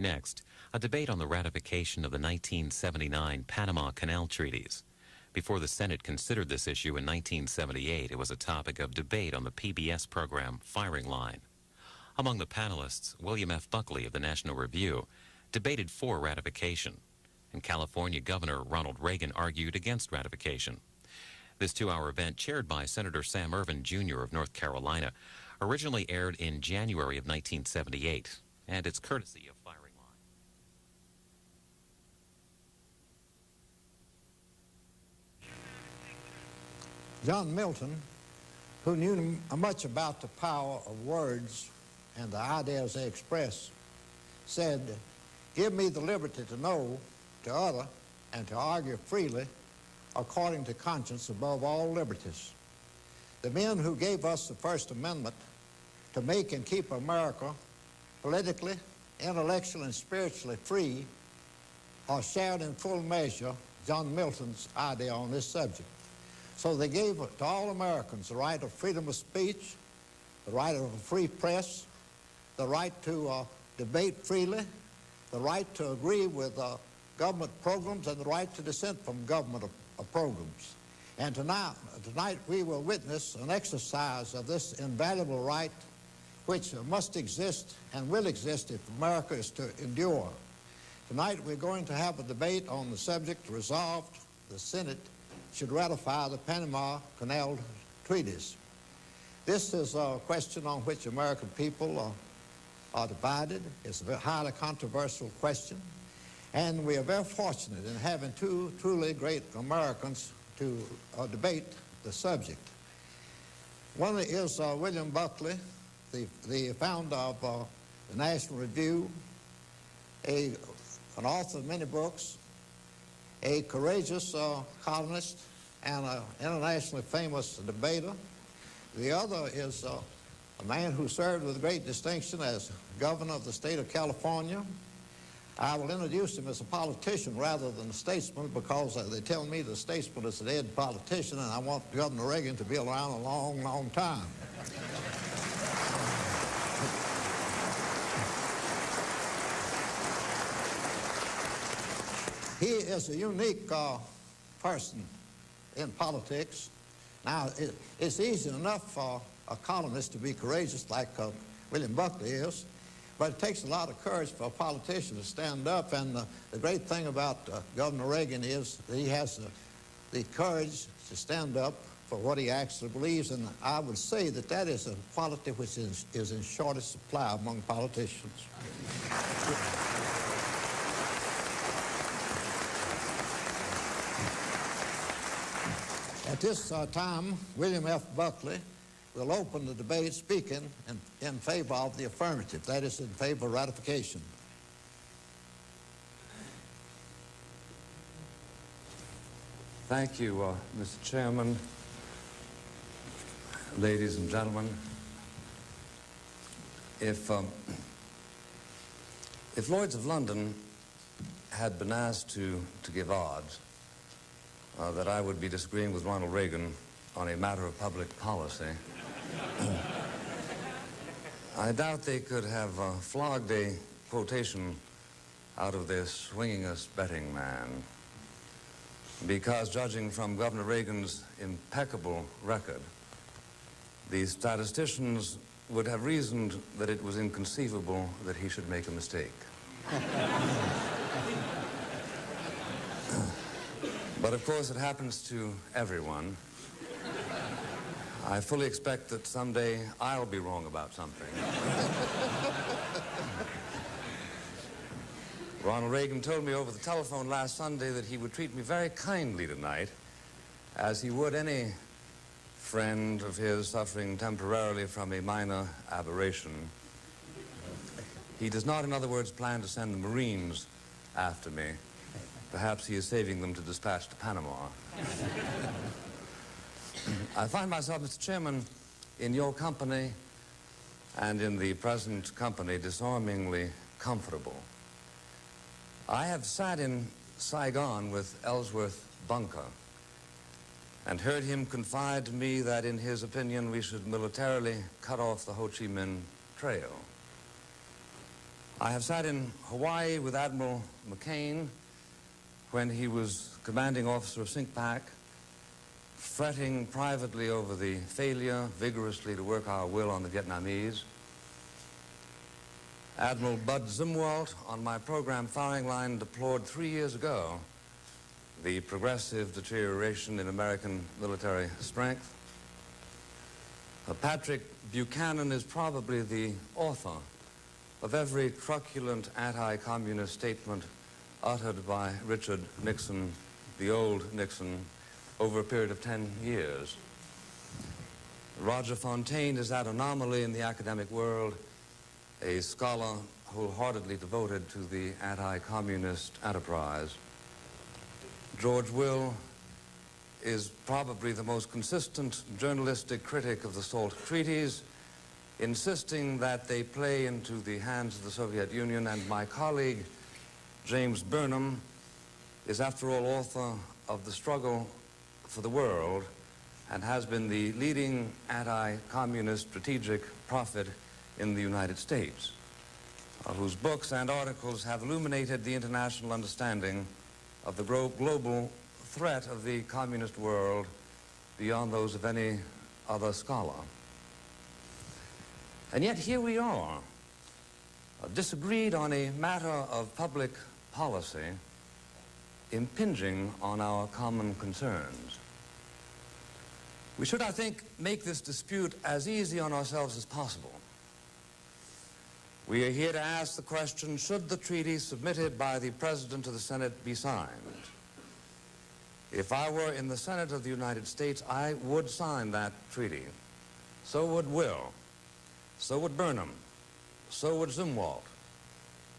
Next, a debate on the ratification of the 1979 Panama Canal Treaties. Before the Senate considered this issue in 1978, it was a topic of debate on the PBS program Firing Line. Among the panelists, William F. Buckley of the National Review debated for ratification, and California Governor Ronald Reagan argued against ratification. This two-hour event, chaired by Senator Sam Ervin, Jr. of North Carolina, originally aired in January of 1978, and it's courtesy of Firing Line. John Milton, who knew much about the power of words and the ideas they express, said, "Give me the liberty to know, to utter, and to argue freely according to conscience above all liberties." The men who gave us the First Amendment to make and keep America politically, intellectually, and spiritually free are shared in full measure John Milton's idea on this subject. So they gave to all Americans the right of freedom of speech, the right of a free press, the right to debate freely, the right to agree with government programs, and the right to dissent from government programs. And tonight we will witness an exercise of this invaluable right, which must exist and will exist if America is to endure. Tonight we're going to have a debate on the subject. Resolved, the Senate should ratify the Panama Canal Treaties. This is a question on which American people are divided. It's a highly controversial question, and we are very fortunate in having two truly great Americans to debate the subject. One is William Buckley, the founder of the National Review, an author of many books, a courageous columnist, and an internationally famous debater. The other is a man who served with great distinction as governor of the state of California. I will introduce him as a politician rather than a statesman, because they tell me the statesman is a dead politician, and I want Governor Reagan to be around a long, long time. He is a unique person in politics. Now, it's easy enough for a columnist to be courageous like William Buckley is, but it takes a lot of courage for a politician to stand up, and the great thing about Governor Reagan is that he has the courage to stand up for what he actually believes, and I would say that that is a quality which is in shortest supply among politicians. At this time, William F. Buckley will open the debate speaking in favor of the affirmative, that is, in favor of ratification. Thank you, Mr. Chairman, ladies and gentlemen. If Lloyd's of London had been asked to give odds that I would be disagreeing with Ronald Reagan on a matter of public policy, I doubt they could have flogged a quotation out of their swingingest betting man, because judging from Governor Reagan's impeccable record, the statisticians would have reasoned that it was inconceivable that he should make a mistake. But of course it happens to everyone. I fully expect that someday I'll be wrong about something. Ronald Reagan told me over the telephone last Sunday that he would treat me very kindly tonight, as he would any friend of his suffering temporarily from a minor aberration. He does not, in other words, plan to send the Marines after me. Perhaps he is saving them to dispatch to Panama. I find myself, Mr. Chairman, in your company and in the present company disarmingly comfortable. I have sat in Saigon with Ellsworth Bunker and heard him confide to me that, in his opinion, we should militarily cut off the Ho Chi Minh Trail. I have sat in Hawaii with Admiral McCain when he was commanding officer of SINCPAC, fretting privately over the failure vigorously to work our will on the Vietnamese. Admiral Bud Zumwalt on my program Firing Line deplored 3 years ago the progressive deterioration in American military strength. Patrick Buchanan is probably the author of every truculent anti-communist statement uttered by Richard Nixon, the old Nixon, over a period of 10 years. Roger Fontaine is that anomaly in the academic world, a scholar wholeheartedly devoted to the anti-communist enterprise. George Will is probably the most consistent journalistic critic of the SALT treaties, insisting that they play into the hands of the Soviet Union, and my colleague, James Burnham, is after all author of The Struggle for the World and has been the leading anti-communist strategic prophet in the United States, whose books and articles have illuminated the international understanding of the global threat of the communist world beyond those of any other scholar. And yet here we are, disagreed on a matter of public policy impinging on our common concerns. We should, I think, make this dispute as easy on ourselves as possible. We are here to ask the question, should the treaty submitted by the President to the Senate be signed? If I were in the Senate of the United States, I would sign that treaty. So would Will. So would Burnham. So would Zumwalt.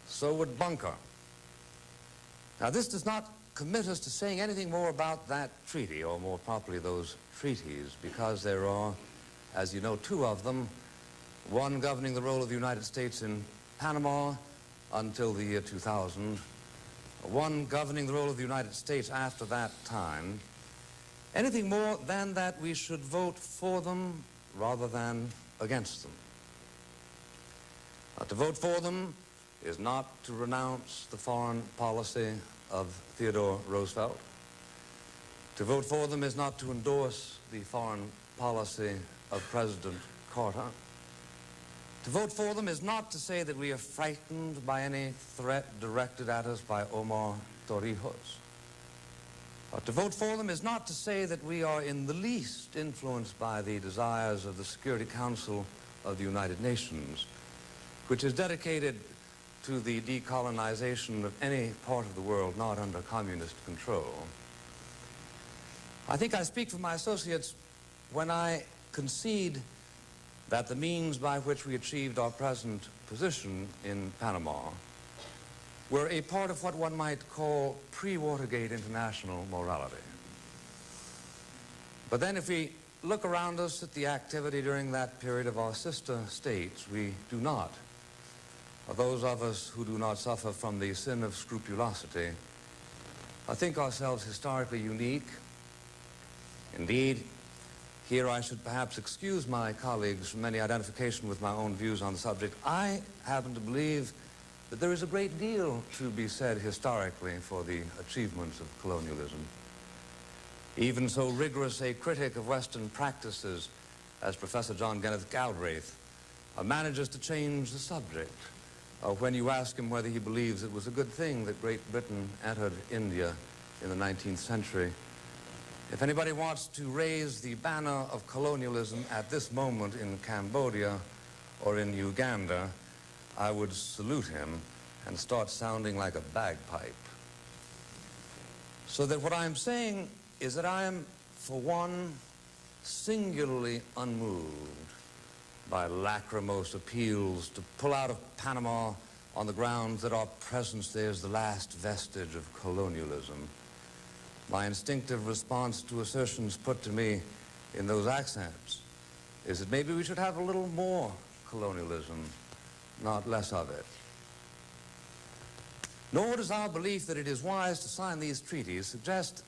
So would Bunker. Now, this does not commit us to saying anything more about that treaty, or more properly those treaties, because there are, as you know, two of them, one governing the role of the United States in Panama until the year 2000, one governing the role of the United States after that time. Anything more than that, we should vote for them rather than against them. To vote for them is not to renounce the foreign policy of Theodore Roosevelt. To vote for them is not to endorse the foreign policy of President Carter. To vote for them is not to say that we are frightened by any threat directed at us by Omar Torrijos. To vote for them is not to say that we are in the least influenced by the desires of the Security Council of the United Nations, which is dedicated to the decolonization of any part of the world not under communist control. I think I speak for my associates when I concede that the means by which we achieved our present position in Panama were a part of what one might call pre-Watergate international morality. But then if we look around us at the activity during that period of our sister states, we do not. Those of us who do not suffer from the sin of scrupulosity, I think ourselves historically unique. Indeed, here I should perhaps excuse my colleagues from any identification with my own views on the subject. I happen to believe that there is a great deal to be said historically for the achievements of colonialism. Even so rigorous a critic of Western practices as Professor John Kenneth Galbraith manages to change the subject when you ask him whether he believes it was a good thing that Great Britain entered India in the 19th century. If anybody wants to raise the banner of colonialism at this moment in Cambodia or in Uganda, I would salute him and start sounding like a bagpipe. So that what I'm saying is that I am, for one, singularly unmoved by lachrymose appeals to pull out of Panama on the grounds that our presence there is the last vestige of colonialism. My instinctive response to assertions put to me in those accents is that maybe we should have a little more colonialism, not less of it. Nor does our belief that it is wise to sign these treaties suggest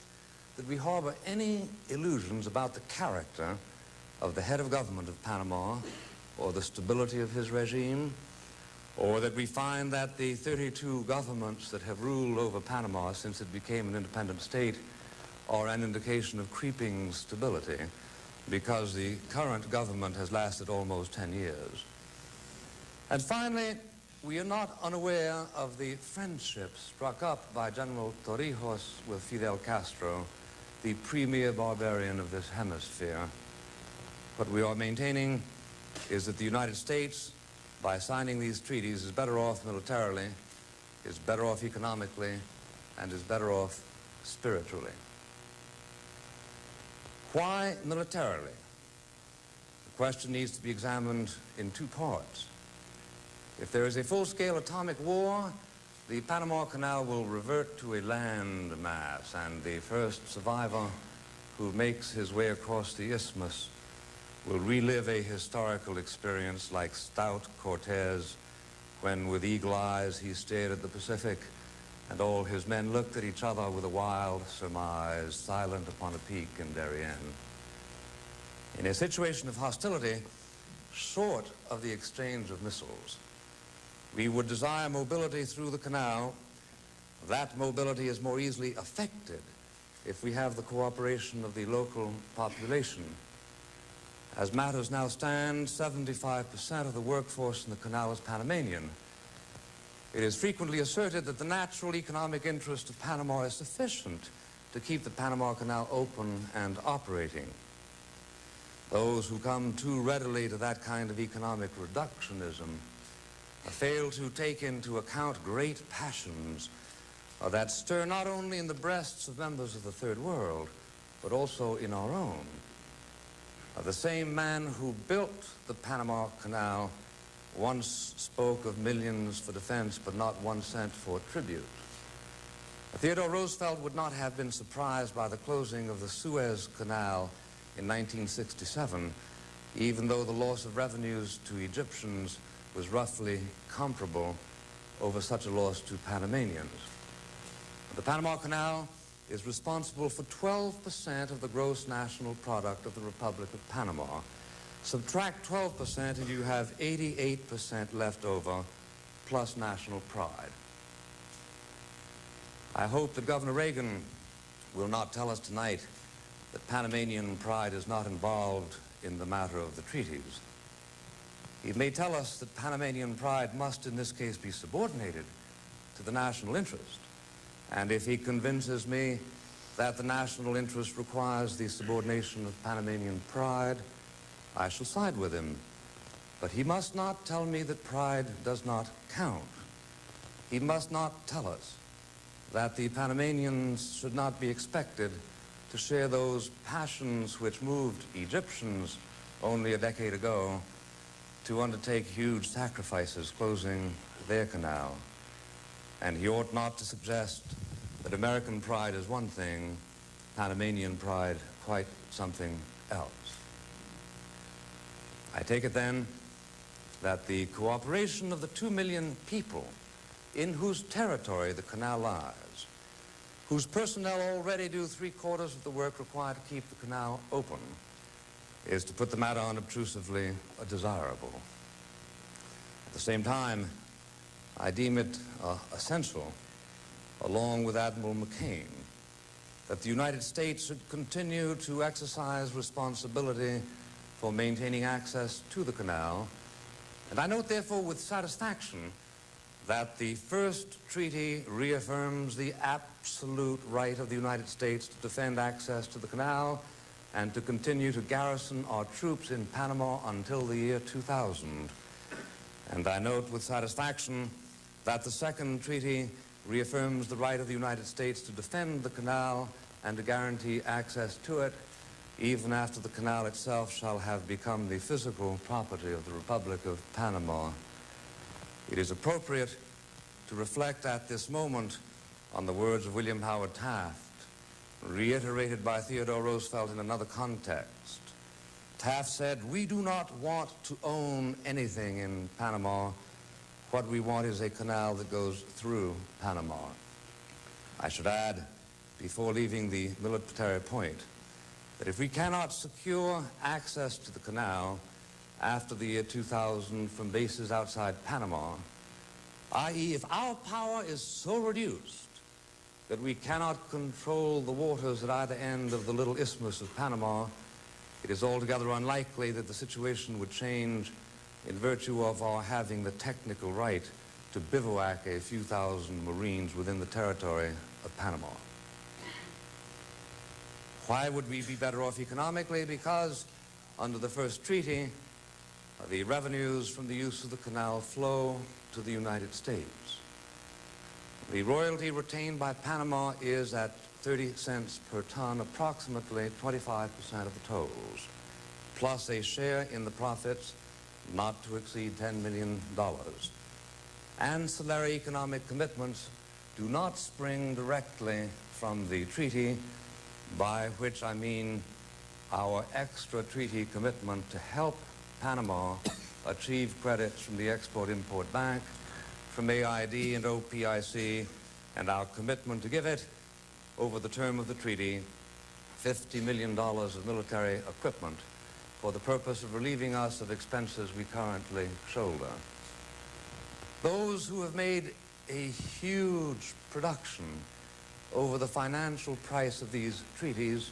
that we harbor any illusions about the character of the head of government of Panama or the stability of his regime, or that we find that the 32 governments that have ruled over Panama since it became an independent state are an indication of creeping stability, because the current government has lasted almost 10 years. And finally, we are not unaware of the friendship struck up by General Torrijos with Fidel Castro, the premier barbarian of this hemisphere. What we are maintaining is that the United States, by signing these treaties, is better off militarily, is better off economically, and is better off spiritually. Why militarily? The question needs to be examined in two parts. If there is a full-scale atomic war, the Panama Canal will revert to a land mass, and the first survivor who makes his way across the isthmus will relive a historical experience like stout Cortez, when with eagle eyes he stared at the Pacific, and all his men looked at each other with a wild surmise, silent upon a peak in Darien. In a situation of hostility, short of the exchange of missiles, we would desire mobility through the canal. That mobility is more easily affected if we have the cooperation of the local population. As matters now stand, 75% of the workforce in the canal is Panamanian. It is frequently asserted that the natural economic interest of Panama is sufficient to keep the Panama Canal open and operating. Those who come too readily to that kind of economic reductionism fail to take into account great passions that stir not only in the breasts of members of the Third World, but also in our own. The same man who built the Panama Canal once spoke of millions for defense, but not 1 cent for tribute. Theodore Roosevelt would not have been surprised by the closing of the Suez Canal in 1967, even though the loss of revenues to Egyptians was roughly comparable over such a loss to Panamanians. The Panama Canal is responsible for 12% of the gross national product of the Republic of Panama. Subtract 12% and you have 88% left over, plus national pride. I hope that Governor Reagan will not tell us tonight that Panamanian pride is not involved in the matter of the treaties. He may tell us that Panamanian pride must in this case be subordinated to the national interest. And if he convinces me that the national interest requires the subordination of Panamanian pride, I shall side with him. But he must not tell me that pride does not count. He must not tell us that the Panamanians should not be expected to share those passions which moved Egyptians only a decade ago to undertake huge sacrifices closing their canal. And he ought not to suggest that American pride is one thing, Panamanian pride quite something else. I take it then that the cooperation of the 2 million people in whose territory the canal lies, whose personnel already do 3/4 of the work required to keep the canal open, is, to put the matter unobtrusively, desirable. At the same time, I deem it essential, along with Admiral McCain, that the United States should continue to exercise responsibility for maintaining access to the canal. And I note, therefore, with satisfaction that the first treaty reaffirms the absolute right of the United States to defend access to the canal and to continue to garrison our troops in Panama until the year 2000. And I note with satisfaction that the second treaty reaffirms the right of the United States to defend the canal and to guarantee access to it, even after the canal itself shall have become the physical property of the Republic of Panama. It is appropriate to reflect at this moment on the words of William Howard Taft, reiterated by Theodore Roosevelt in another context. Taft said, "We do not want to own anything in Panama. What we want is a canal that goes through Panama." I should add, before leaving the military point, that if we cannot secure access to the canal after the year 2000 from bases outside Panama, i.e., if our power is so reduced that we cannot control the waters at either end of the little isthmus of Panama, it is altogether unlikely that the situation would change in virtue of our having the technical right to bivouac a few thousand Marines within the territory of Panama. Why would we be better off economically? Because under the first treaty, the revenues from the use of the canal flow to the United States. The royalty retained by Panama is at 30 cents per ton, approximately 25% of the tolls, plus a share in the profits not to exceed $10 million. Ancillary economic commitments do not spring directly from the treaty, by which I mean our extra treaty commitment to help Panama achieve credits from the Export-Import Bank, from AID and OPIC, and our commitment to give it, over the term of the treaty, $50 million of military equipment for the purpose of relieving us of expenses we currently shoulder. Those who have made a huge production over the financial price of these treaties,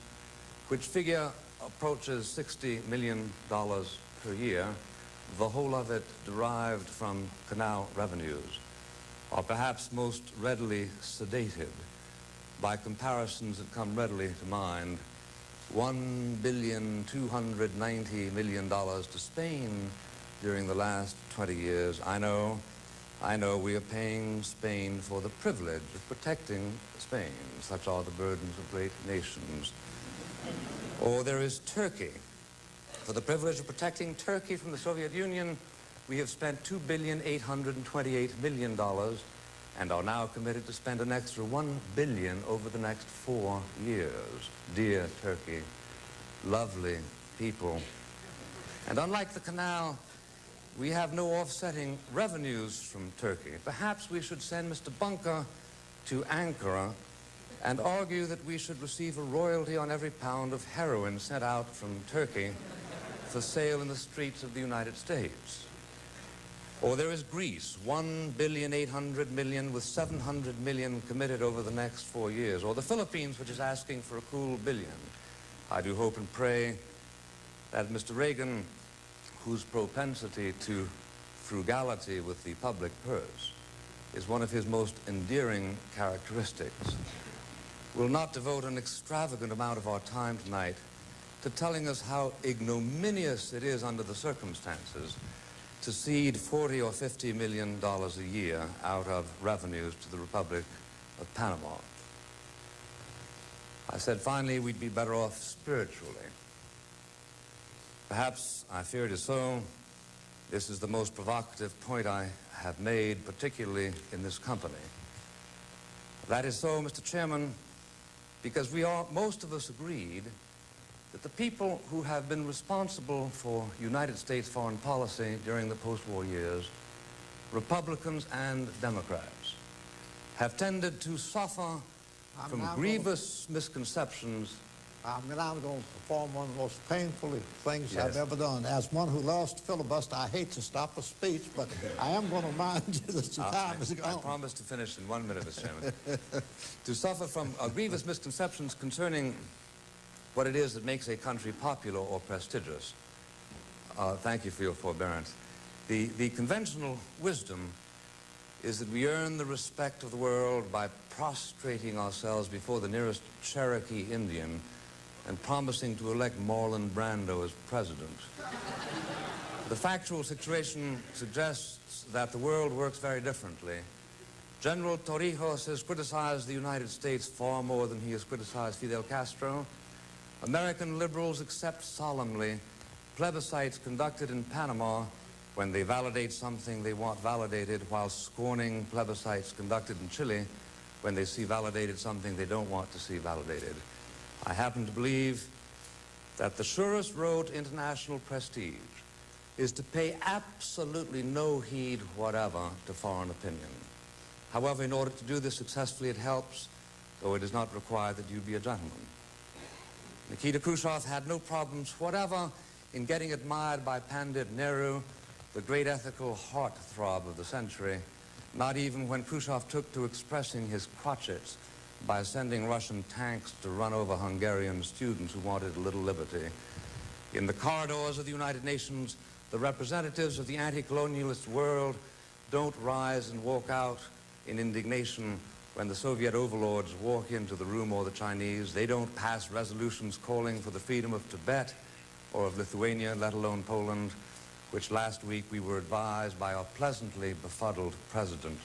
which figure approaches $60 million per year, the whole of it derived from canal revenues, are perhaps most readily sedated by comparisons that come readily to mind. $1,290 million to Spain during the last 20 years. I know, we are paying Spain for the privilege of protecting Spain. Such are the burdens of great nations. Or there is Turkey. For the privilege of protecting Turkey from the Soviet Union, we have spent $2,828 million and are now committed to spend an extra $1 billion over the next 4 years. Dear Turkey, lovely people. And unlike the canal, we have no offsetting revenues from Turkey. Perhaps we should send Mr. Bunker to Ankara and argue that we should receive a royalty on every pound of heroin sent out from Turkey for sale in the streets of the United States. Or there is Greece, $1,800 million with $700 million committed over the next 4 years. Or the Philippines, which is asking for a cool $1 billion. I do hope and pray that Mr. Reagan, whose propensity to frugality with the public purse is one of his most endearing characteristics, will not devote an extravagant amount of our time tonight to telling us how ignominious it is under the circumstances to cede $40 or $50 million a year out of revenues to the Republic of Panama. I said finally we'd be better off spiritually. Perhaps, I fear it is so, this is the most provocative point I have made, particularly in this company. That is so, Mr. Chairman, because we are, most of us, agreed that the people who have been responsible for United States foreign policy during the post-war years, Republicans and Democrats, have tended to suffer from grievous misconceptions. I'm now going to perform one of the most painful things Yes. I've ever done. As one who lost filibuster, I hate to stop a speech, but I am going to remind you that the time is I gone. promise to finish in 1 minute, Mr. Chairman. To suffer from grievous misconceptions concerning what it is that makes a country popular or prestigious. Thank you for your forbearance. The conventional wisdom is that we earn the respect of the world by prostrating ourselves before the nearest Cherokee Indian and promising to elect Marlon Brando as president. The factual situation suggests that the world works very differently. General Torrijos has criticized the United States far more than he has criticized Fidel Castro. American liberals accept solemnly plebiscites conducted in Panama when they validate something they want validated, while scorning plebiscites conducted in Chile when they see validated something they don't want to see validated. I happen to believe that the surest road to international prestige is to pay absolutely no heed whatever to foreign opinion. However, in order to do this successfully, it helps, though it is not required, that you be a gentleman. Nikita Khrushchev had no problems whatever in getting admired by Pandit Nehru, the great ethical heartthrob of the century, not even when Khrushchev took to expressing his crotchets by sending Russian tanks to run over Hungarian students who wanted a little liberty. In the corridors of the United Nations, the representatives of the anti-colonialist world don't rise and walk out in indignation when the Soviet overlords walk into the room, or the Chinese. They don't pass resolutions calling for the freedom of Tibet or of Lithuania, let alone Poland, which last week we were advised by our pleasantly befuddled president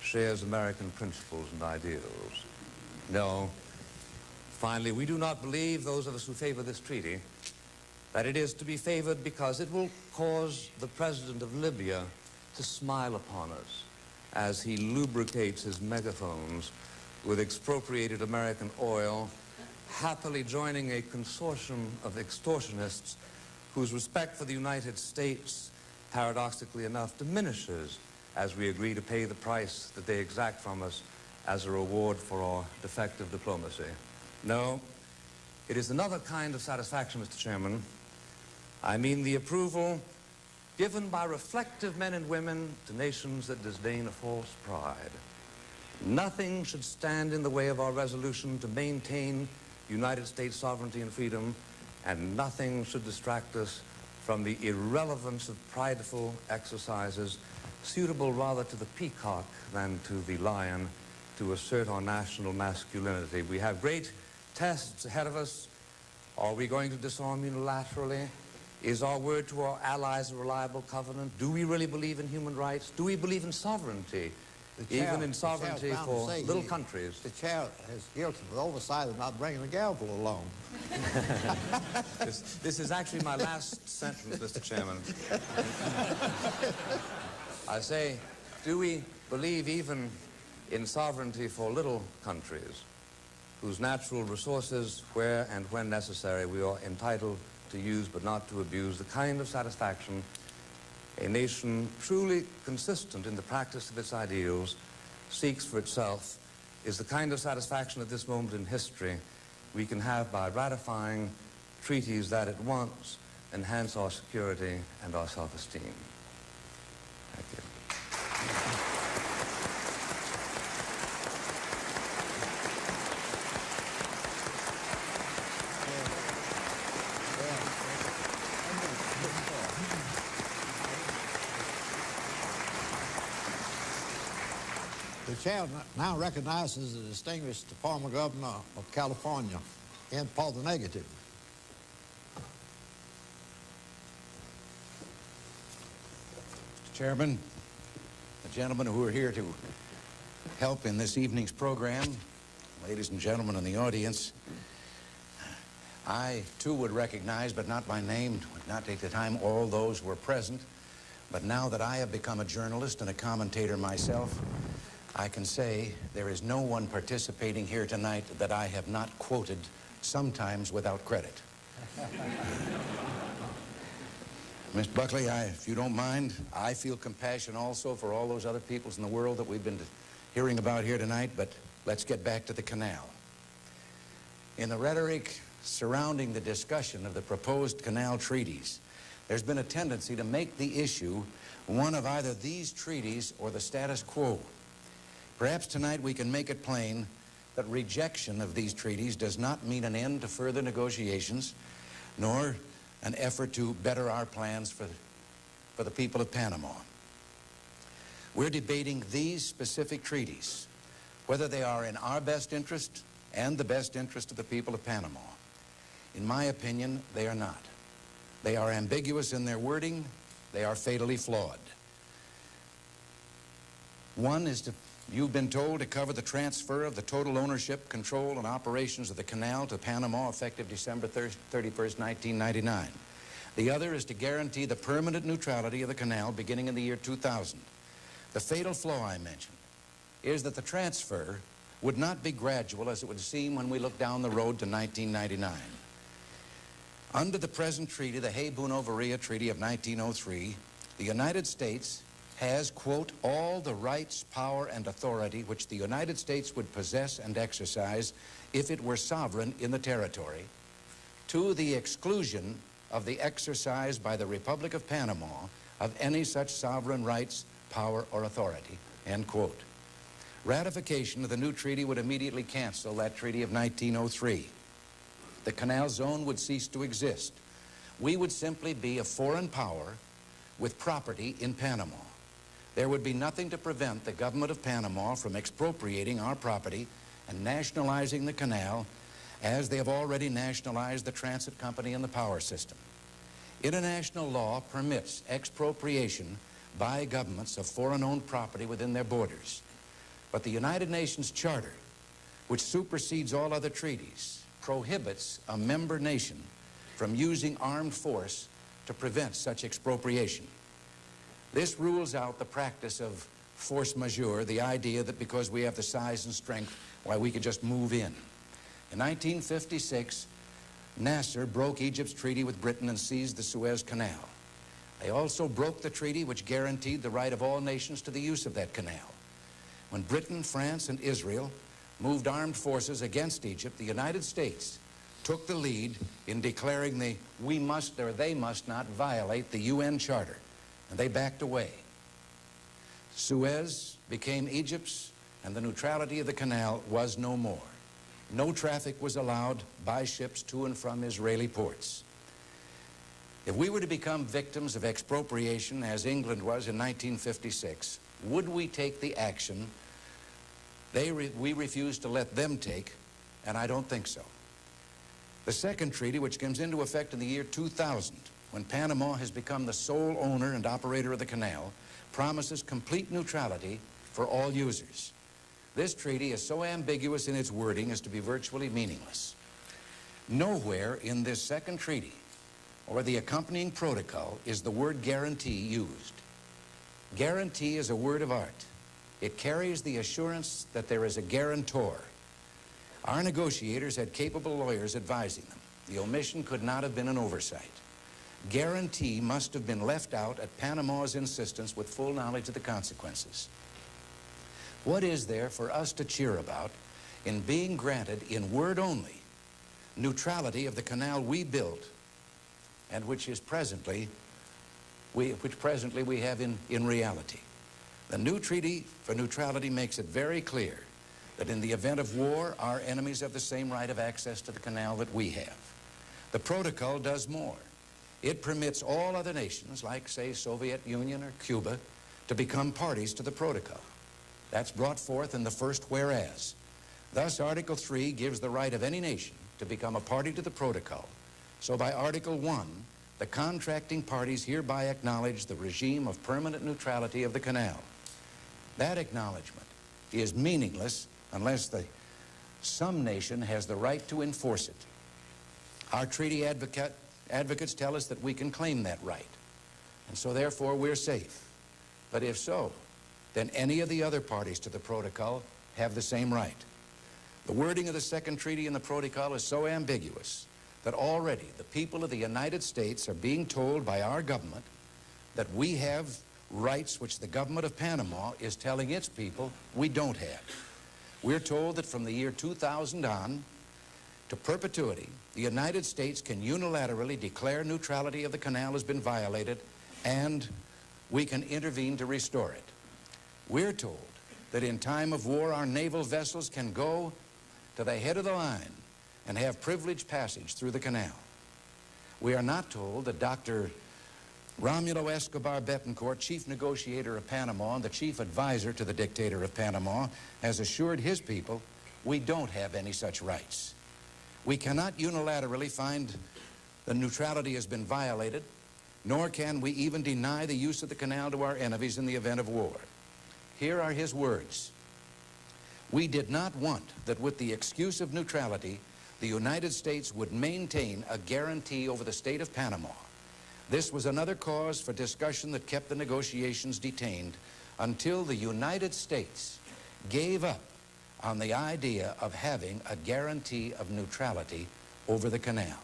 shares American principles and ideals. No. Finally, we do not believe, those of us who favor this treaty, that it is to be favored because it will cause the president of Libya to smile upon us as he lubricates his megaphones with expropriated American oil, happily joining a consortium of extortionists whose respect for the United States, paradoxically enough, diminishes as we agree to pay the price that they exact from us as a reward for our defective diplomacy. No, it is another kind of satisfaction, Mr. Chairman. I mean the approval given by reflective men and women to nations that disdain a false pride. Nothing should stand in the way of our resolution to maintain United States sovereignty and freedom, and nothing should distract us from the irrelevance of prideful exercises suitable rather to the peacock than to the lion to assert our national masculinity. We have great tests ahead of us. Are we going to disarm unilaterally? Is our word to our allies a reliable covenant? Do we really believe in human rights? Do we believe in sovereignty? Even in sovereignty for little countries. The chair is guilty of the oversight of not bringing the gavel along. This is actually my last sentence, Mr. Chairman. I say, do we believe even in sovereignty for little countries whose natural resources, where and when necessary, we are entitled to use but not to abuse, the kind of satisfaction a nation truly consistent in the practice of its ideals seeks for itself is the kind of satisfaction at this moment in history we can have by ratifying treaties that at once enhance our security and our self-esteem. Thank you. The chair now recognizes the distinguished former governor of California, in for the negative. Mr. Chairman, the gentlemen who are here to help in this evening's program, ladies and gentlemen in the audience, I too would recognize, but not by name, would not take the time, all those who are present. But now that I have become a journalist and a commentator myself, I can say there is no one participating here tonight that I have not quoted, sometimes without credit. Mr. Buckley, if you don't mind, I feel compassion also for all those other peoples in the world that we've been hearing about here tonight, but let's get back to the canal. In the rhetoric surrounding the discussion of the proposed canal treaties, there's been a tendency to make the issue one of either these treaties or the status quo. Perhaps tonight we can make it plain that rejection of these treaties does not mean an end to further negotiations, nor an effort to better our plans for the people of Panama. We're debating these specific treaties, whether they are in our best interest and the best interest of the people of Panama. In my opinion, they are not. They are ambiguous in their wording. They are fatally flawed. One is to, you've been told, to cover the transfer of the total ownership, control, and operations of the canal to Panama effective December 31st, 1999. The other is to guarantee the permanent neutrality of the canal beginning in the year 2000. The fatal flaw I mentioned is that the transfer would not be gradual as it would seem when we look down the road to 1999. Under the present treaty, the Hay-Buno-Varia Treaty of 1903, the United States has, quote, all the rights, power, and authority which the United States would possess and exercise if it were sovereign in the territory, to the exclusion of the exercise by the Republic of Panama of any such sovereign rights, power, or authority. End quote. Ratification of the new treaty would immediately cancel that treaty of 1903. The canal zone would cease to exist. We would simply be a foreign power with property in Panama. There would be nothing to prevent the government of Panama from expropriating our property and nationalizing the canal as they have already nationalized the transit company and the power system. International law permits expropriation by governments of foreign-owned property within their borders. But the United Nations Charter, which supersedes all other treaties, prohibits a member nation from using armed force to prevent such expropriation. This rules out the practice of force majeure, the idea that because we have the size and strength, why we could just move in. In 1956, Nasser broke Egypt's treaty with Britain and seized the Suez Canal. They also broke the treaty which guaranteed the right of all nations to the use of that canal. When Britain, France, and Israel moved armed forces against Egypt, the United States took the lead in declaring they must not violate the UN Charter, and they backed away. Suez became Egypt's, and the neutrality of the canal was no more. No traffic was allowed by ships to and from Israeli ports. If we were to become victims of expropriation, as England was in 1956, would we take the action we refused to let them take? And I don't think so. The second treaty, which comes into effect in the year 2000, when Panama has become the sole owner and operator of the canal, promises complete neutrality for all users. This treaty is so ambiguous in its wording as to be virtually meaningless. Nowhere in this second treaty or the accompanying protocol is the word guarantee used. Guarantee is a word of art. It carries the assurance that there is a guarantor. Our negotiators had capable lawyers advising them. The omission could not have been an oversight. Guarantee must have been left out at Panama's insistence with full knowledge of the consequences. What is there for us to cheer about in being granted, in word only, neutrality of the canal we built and which presently we have in reality? The new treaty for neutrality makes it very clear that in the event of war, our enemies have the same right of access to the canal that we have. The protocol does more. It permits all other nations, like, say, Soviet Union or Cuba, to become parties to the protocol. That's brought forth in the first whereas. Thus, Article 3 gives the right of any nation to become a party to the protocol. So by Article 1, the contracting parties hereby acknowledge the regime of permanent neutrality of the canal. That acknowledgement is meaningless unless some nation has the right to enforce it. Our treaty advocates tell us that we can claim that right, and so therefore we're safe. But if so, then any of the other parties to the protocol have the same right. The wording of the second treaty in the protocol is so ambiguous that already the people of the United States are being told by our government that we have rights which the government of Panama is telling its people we don't have. We're told that from the year 2000 on to perpetuity, the United States can unilaterally declare neutrality of the canal has been violated, and we can intervene to restore it. We're told that in time of war, our naval vessels can go to the head of the line and have privileged passage through the canal. We are not told that Dr. Romulo Escobar Betancourt, chief negotiator of Panama and the chief advisor to the dictator of Panama, has assured his people we don't have any such rights. We cannot unilaterally find the neutrality has been violated, nor can we even deny the use of the canal to our enemies in the event of war. Here are his words. We did not want that with the excuse of neutrality, the United States would maintain a guarantee over the state of Panama. This was another cause for discussion that kept the negotiations detained until the United States gave up on the idea of having a guarantee of neutrality over the canal.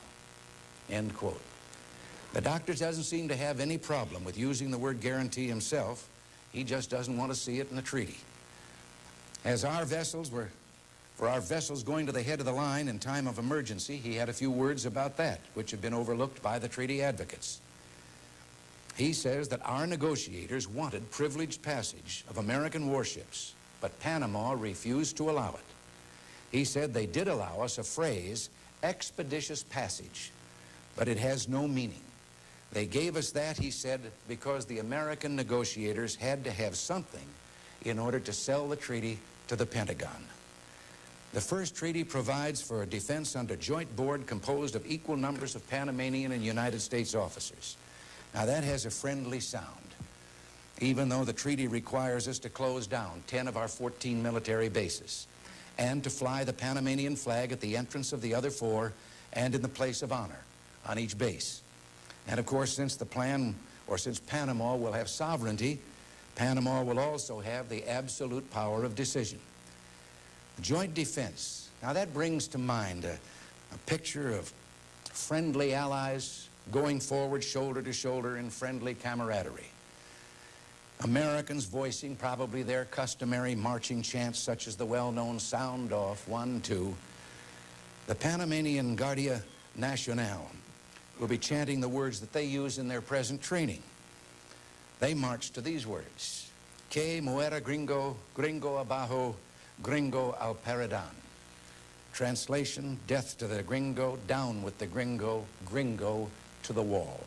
End quote. The doctor doesn't seem to have any problem with using the word guarantee himself. He just doesn't want to see it in the treaty. As our vessels going to the head of the line in time of emergency, he had a few words about that, which have been overlooked by the treaty advocates. He says that our negotiators wanted privileged passage of American warships, but Panama refused to allow it. He said they did allow us a phrase, expeditious passage, but it has no meaning. They gave us that, he said, because the American negotiators had to have something in order to sell the treaty to the Pentagon. The first treaty provides for a defense under joint board composed of equal numbers of Panamanian and United States officers. Now that has a friendly sound, even though the treaty requires us to close down 10 of our 14 military bases and to fly the Panamanian flag at the entrance of the other 4 and in the place of honor on each base. And of course, since Panama will have sovereignty, Panama will also have the absolute power of decision. Joint defense. Now that brings to mind a picture of friendly allies going forward shoulder to shoulder in friendly camaraderie. Americans voicing probably their customary marching chants such as the well-known sound off, 1, 2. The Panamanian Guardia Nacional will be chanting the words that they use in their present training. They march to these words: Que muera gringo, gringo abajo, gringo al paredon. Translation, death to the gringo, down with the gringo, gringo to the wall.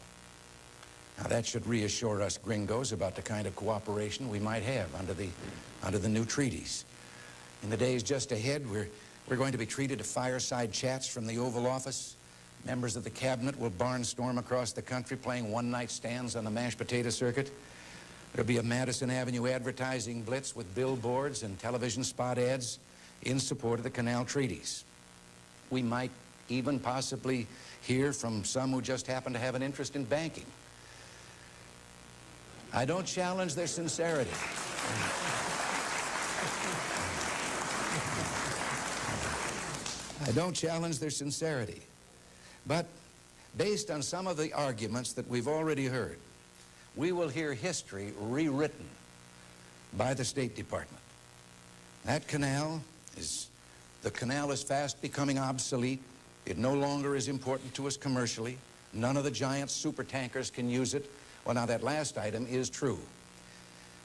Now that should reassure us gringos about the kind of cooperation we might have under the new treaties. In the days just ahead, we're going to be treated to fireside chats from the Oval Office. Members of the cabinet will barnstorm across the country playing one-night stands on the mashed potato circuit. There'll be a Madison Avenue advertising blitz with billboards and television spot ads in support of the canal treaties. We might even possibly hear from some who just happen to have an interest in banking. I don't challenge their sincerity. I don't challenge their sincerity. But based on some of the arguments that we've already heard, we will hear history rewritten by the State Department. That canal is fast becoming obsolete. It no longer is important to us commercially. None of the giant super tankers can use it. Well, now that last item is true.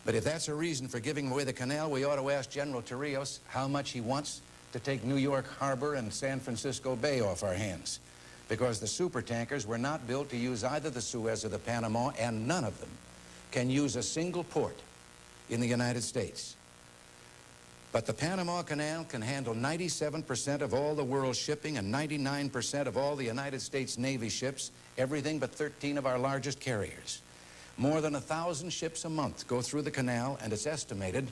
But if that's a reason for giving away the canal, we ought to ask General Torrijos how much he wants to take New York Harbor and San Francisco Bay off our hands. Because the super tankers were not built to use either the Suez or the Panama, and none of them can use a single port in the United States. But the Panama Canal can handle 97% of all the world's shipping and 99% of all the United States Navy ships, everything but 13 of our largest carriers. More than 1,000 ships a month go through the canal, and it's estimated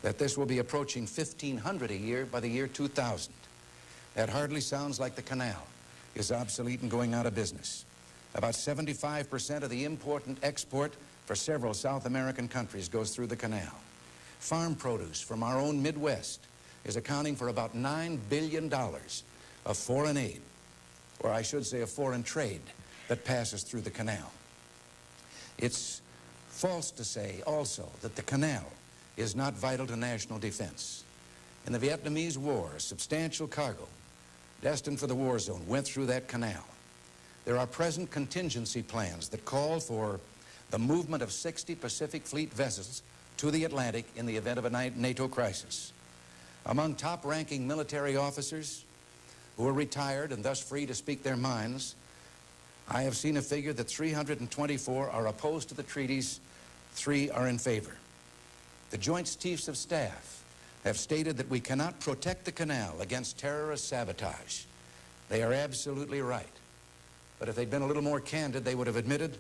that this will be approaching 1,500 a year by the year 2000. That hardly sounds like the canal is obsolete and going out of business. About 75% of the import and export for several South American countries goes through the canal. Farm produce from our own Midwest is accounting for about $9 billion of foreign aid, or I should say of foreign trade, that passes through the canal. It's false to say also that the canal is not vital to national defense. In the Vietnamese War, a substantial cargo destined for the war zone went through that canal. There are present contingency plans that call for the movement of 60 Pacific Fleet vessels to the Atlantic in the event of a NATO crisis. Among top-ranking military officers who are retired and thus free to speak their minds, I have seen a figure that 324 are opposed to the treaties, 3 are in favor. The Joint Chiefs of Staff have stated that we cannot protect the canal against terrorist sabotage. They are absolutely right. But if they'd been a little more candid, they would have admitted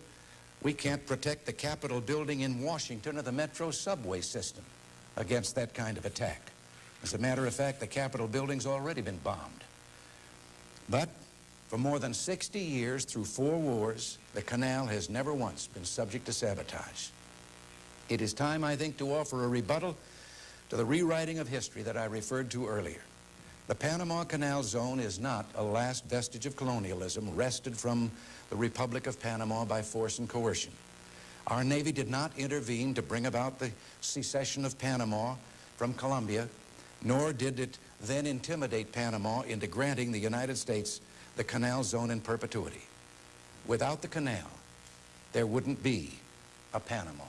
we can't protect the Capitol building in Washington or the Metro subway system against that kind of attack. As a matter of fact, the Capitol building's already been bombed. But for more than 60 years, through 4 wars, the canal has never once been subject to sabotage. It is time, I think, to offer a rebuttal to the rewriting of history that I referred to earlier. The Panama Canal Zone is not a last vestige of colonialism wrested from the Republic of Panama by force and coercion. Our Navy did not intervene to bring about the secession of Panama from Colombia, nor did it then intimidate Panama into granting the United States the Canal Zone in perpetuity. Without the canal, there wouldn't be a Panama.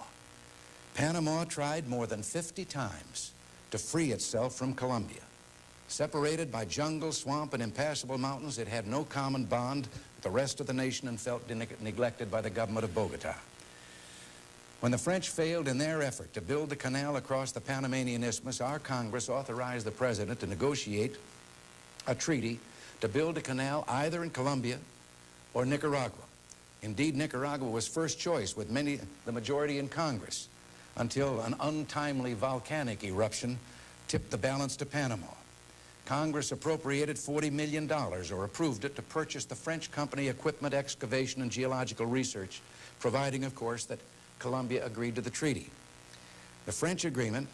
Panama tried more than 50 times to free itself from Colombia. Separated by jungle, swamp, and impassable mountains, it had no common bond with the rest of the nation and felt neglected by the government of Bogota. When the French failed in their effort to build the canal across the Panamanian Isthmus, our Congress authorized the President to negotiate a treaty to build a canal either in Colombia or Nicaragua. Indeed, Nicaragua was first choice with the majority in Congress until an untimely volcanic eruption tipped the balance to Panama. Congress appropriated $40 million, or approved it, to purchase the French company Equipment, Excavation, and Geological Research, providing, of course, that Colombia agreed to the treaty. The French agreement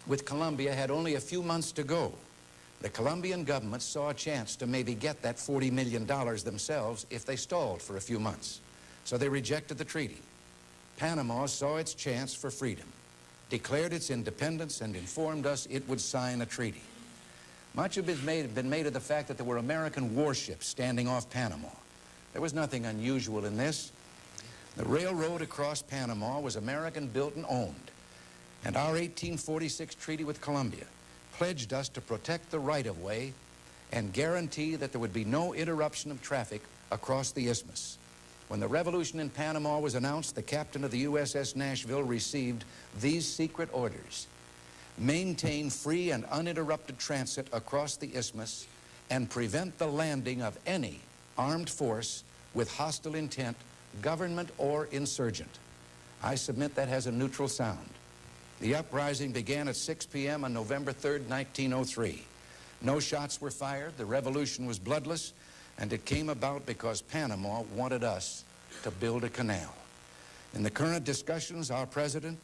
with Colombia had only a few months to go. The Colombian government saw a chance to maybe get that $40 million themselves if they stalled for a few months. So they rejected the treaty. Panama saw its chance for freedom, declared its independence, and informed us it would sign a treaty. Much has been made of the fact that there were American warships standing off Panama. There was nothing unusual in this. The railroad across Panama was American built and owned, and our 1846 treaty with Colombia pledged us to protect the right-of-way and guarantee that there would be no interruption of traffic across the isthmus. When the revolution in Panama was announced, the captain of the USS Nashville received these secret orders: maintain free and uninterrupted transit across the isthmus and prevent the landing of any armed force with hostile intent, government or insurgent. I submit that has a neutral sound. The uprising began at 6 p.m. on November 3rd, 1903. No shots were fired, the revolution was bloodless, and it came about because Panama wanted us to build a canal. In the current discussions, our president,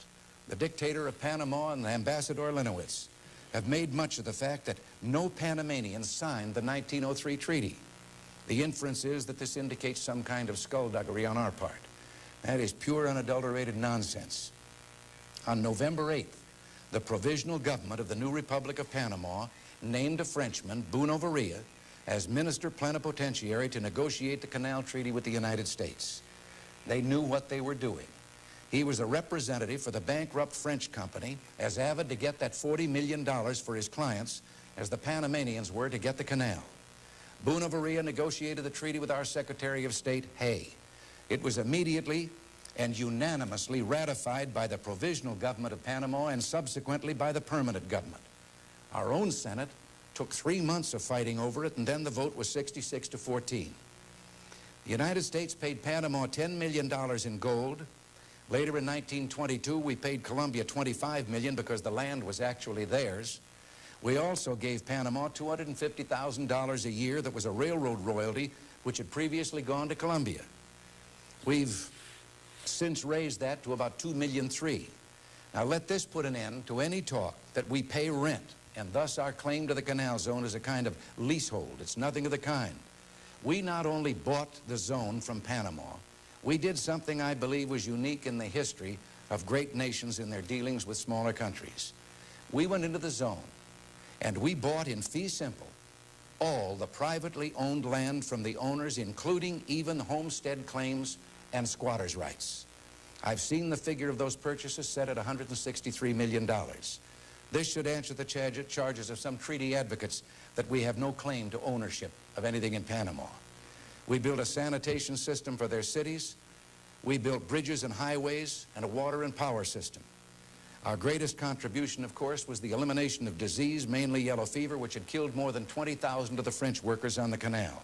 the dictator of Panama, and Ambassador Lenowitz have made much of the fact that no Panamanians signed the 1903 treaty. The inference is that this indicates some kind of skullduggery on our part. That is pure, unadulterated nonsense. On November 8th, the provisional government of the new Republic of Panama named a Frenchman, Bruno Varilla, as minister plenipotentiary to negotiate the canal treaty with the United States. They knew what they were doing. He was a representative for the bankrupt French company, as avid to get that $40 million for his clients as the Panamanians were to get the canal. Bruno Varilla negotiated the treaty with our Secretary of State, Hay. It was immediately and unanimously ratified by the provisional government of Panama and subsequently by the permanent government. Our own Senate took 3 months of fighting over it, and then the vote was 66 to 14. The United States paid Panama $10 million in gold. Later in 1922, we paid Colombia $25 million because the land was actually theirs. We also gave Panama $250,000 a year that was a railroad royalty which had previously gone to Colombia. We've since raised that to about $2.3 million. Now let this put an end to any talk that we pay rent, and thus our claim to the canal zone is a kind of leasehold. It's nothing of the kind. We not only bought the zone from Panama, we did something I believe was unique in the history of great nations in their dealings with smaller countries. We went into the zone and we bought in fee simple all the privately owned land from the owners, including even homestead claims and squatters' rights. I've seen the figure of those purchases set at $163 million. This should answer the charges of some treaty advocates that we have no claim to ownership of anything in Panama. We built a sanitation system for their cities. We built bridges and highways and a water and power system. Our greatest contribution, of course, was the elimination of disease, mainly yellow fever, which had killed more than 20,000 of the French workers on the canal.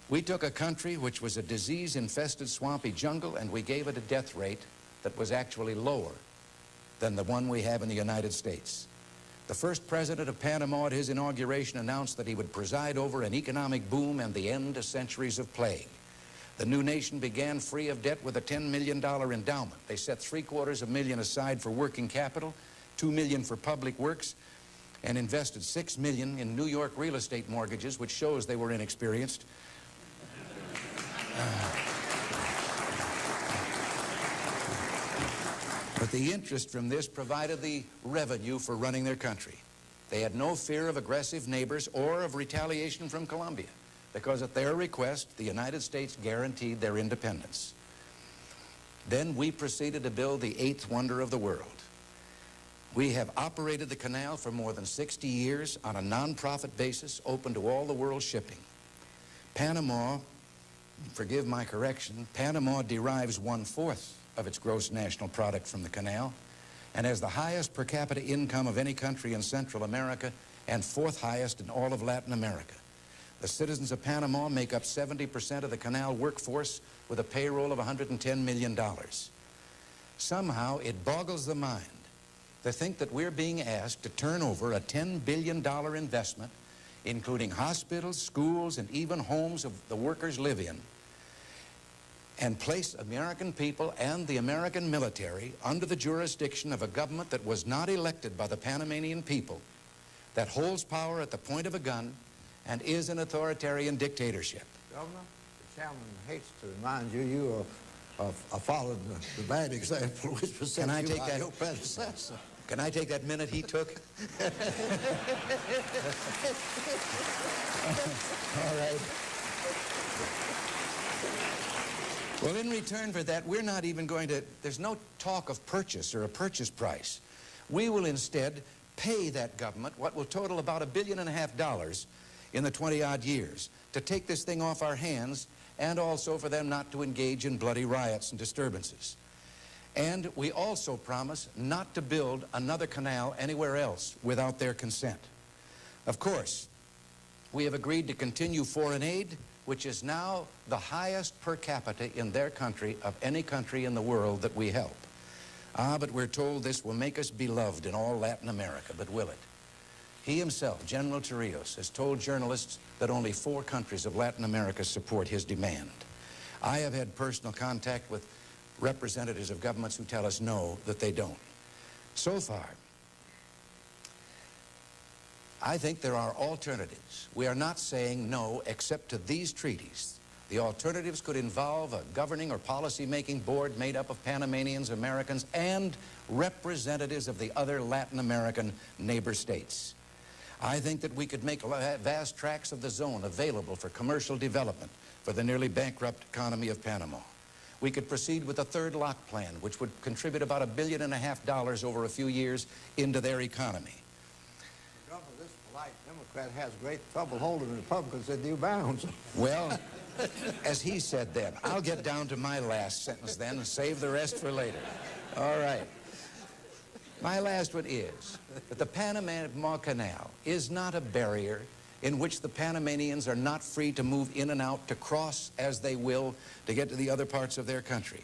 We took a country which was a disease-infested swampy jungle, and we gave it a death rate that was actually lower than the one we have in the United States. The first president of Panama at his inauguration announced that he would preside over an economic boom and the end of centuries of plague. The new nation began free of debt with a $10 million endowment. They set $750,000 aside for working capital, $2 million for public works, and invested $6 million in New York real estate mortgages, which shows they were inexperienced. But the interest from this provided the revenue for running their country. They had no fear of aggressive neighbors or of retaliation from Colombia, because at their request, the United States guaranteed their independence. Then we proceeded to build the 8th wonder of the world. We have operated the canal for more than 60 years on a non-profit basis, open to all the world's shipping. Panama, forgive my correction, Panama derives 1/4 of its gross national product from the canal and has the highest per capita income of any country in Central America and 4th highest in all of Latin America. The citizens of Panama make up 70% of the canal workforce with a payroll of $110 million. Somehow it boggles the mind to think that we're being asked to turn over a $10 billion investment, including hospitals, schools, and even homes of the workers live in, and place American people and the American military under the jurisdiction of a government that was not elected by the Panamanian people, that holds power at the point of a gun, and is an authoritarian dictatorship. Governor, the chairman hates to remind you, you are following the bad example which was set you by your predecessor. Can I take that minute he took? All right. Well, in return for that, we're not even going to, there's no talk of purchase or a purchase price. We will instead pay that government what will total about $1.5 billion in the 20-odd years to take this thing off our hands, and also for them not to engage in bloody riots and disturbances. And we also promise not to build another canal anywhere else without their consent. Of course, we have agreed to continue foreign aid, which is now the highest per capita in their country of any country in the world that we help. But we're told this will make us beloved in all Latin America, but will it? He himself, General Torrijos, has told journalists that only 4 countries of Latin America support his demand. I have had personal contact with representatives of governments who tell us no, that they don't. So far, I think there are alternatives. We are not saying no except to these treaties. The alternatives could involve a governing or policy-making board made up of Panamanians, Americans, and representatives of the other Latin American neighbor states. I think that we could make vast tracts of the zone available for commercial development for the nearly bankrupt economy of Panama. We could proceed with a 3rd lock plan, which would contribute about $1.5 billion over a few years into their economy. Governor, this polite Democrat has great trouble holding Republicans in new bounds. Well, as he said then, I'll get down to my last sentence then and save the rest for later. All right. My last one is that the Panama Canal is not a barrier in which the Panamanians are not free to move in and out, to cross as they will to get to the other parts of their country.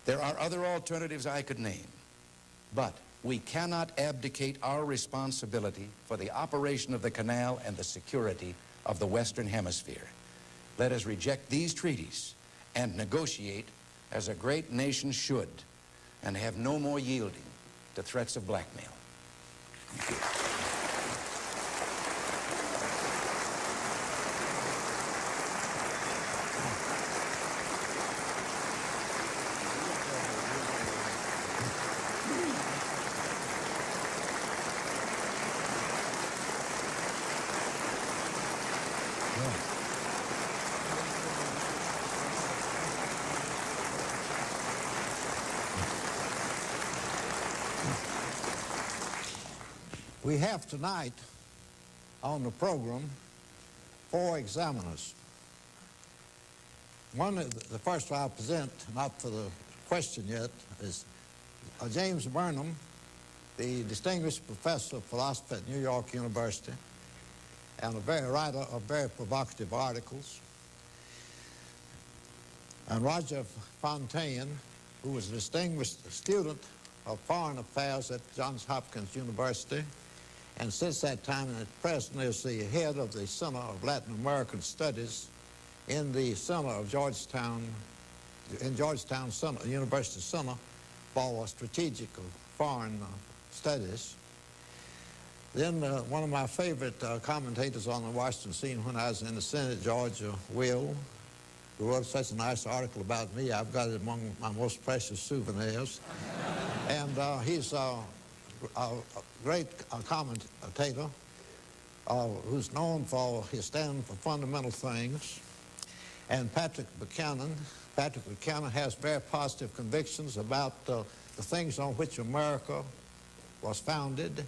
There are other alternatives I could name, but we cannot abdicate our responsibility for the operation of the canal and the security of the Western Hemisphere. Let us reject these treaties and negotiate as a great nation should, and have no more yielding to threats of blackmail. Thank you. We have tonight on the program 4 examiners. The first I'll present, not for the question yet, is James Burnham, the distinguished professor of philosophy at New York University, and a writer of very provocative articles. And Roger Fontaine, who was a distinguished student of foreign affairs at Johns Hopkins University, and since that time and at present is the head of the Center of Latin American Studies in the Center of Georgetown, University Center for Strategic Foreign Studies. Then one of my favorite commentators on the Washington scene when I was in the Senate, George Will, who wrote such a nice article about me. I've got it among my most precious souvenirs. And he's a great commentator who's known for his stand for fundamental things. And Patrick Buchanan, Patrick Buchanan has very positive convictions about the things on which America was founded,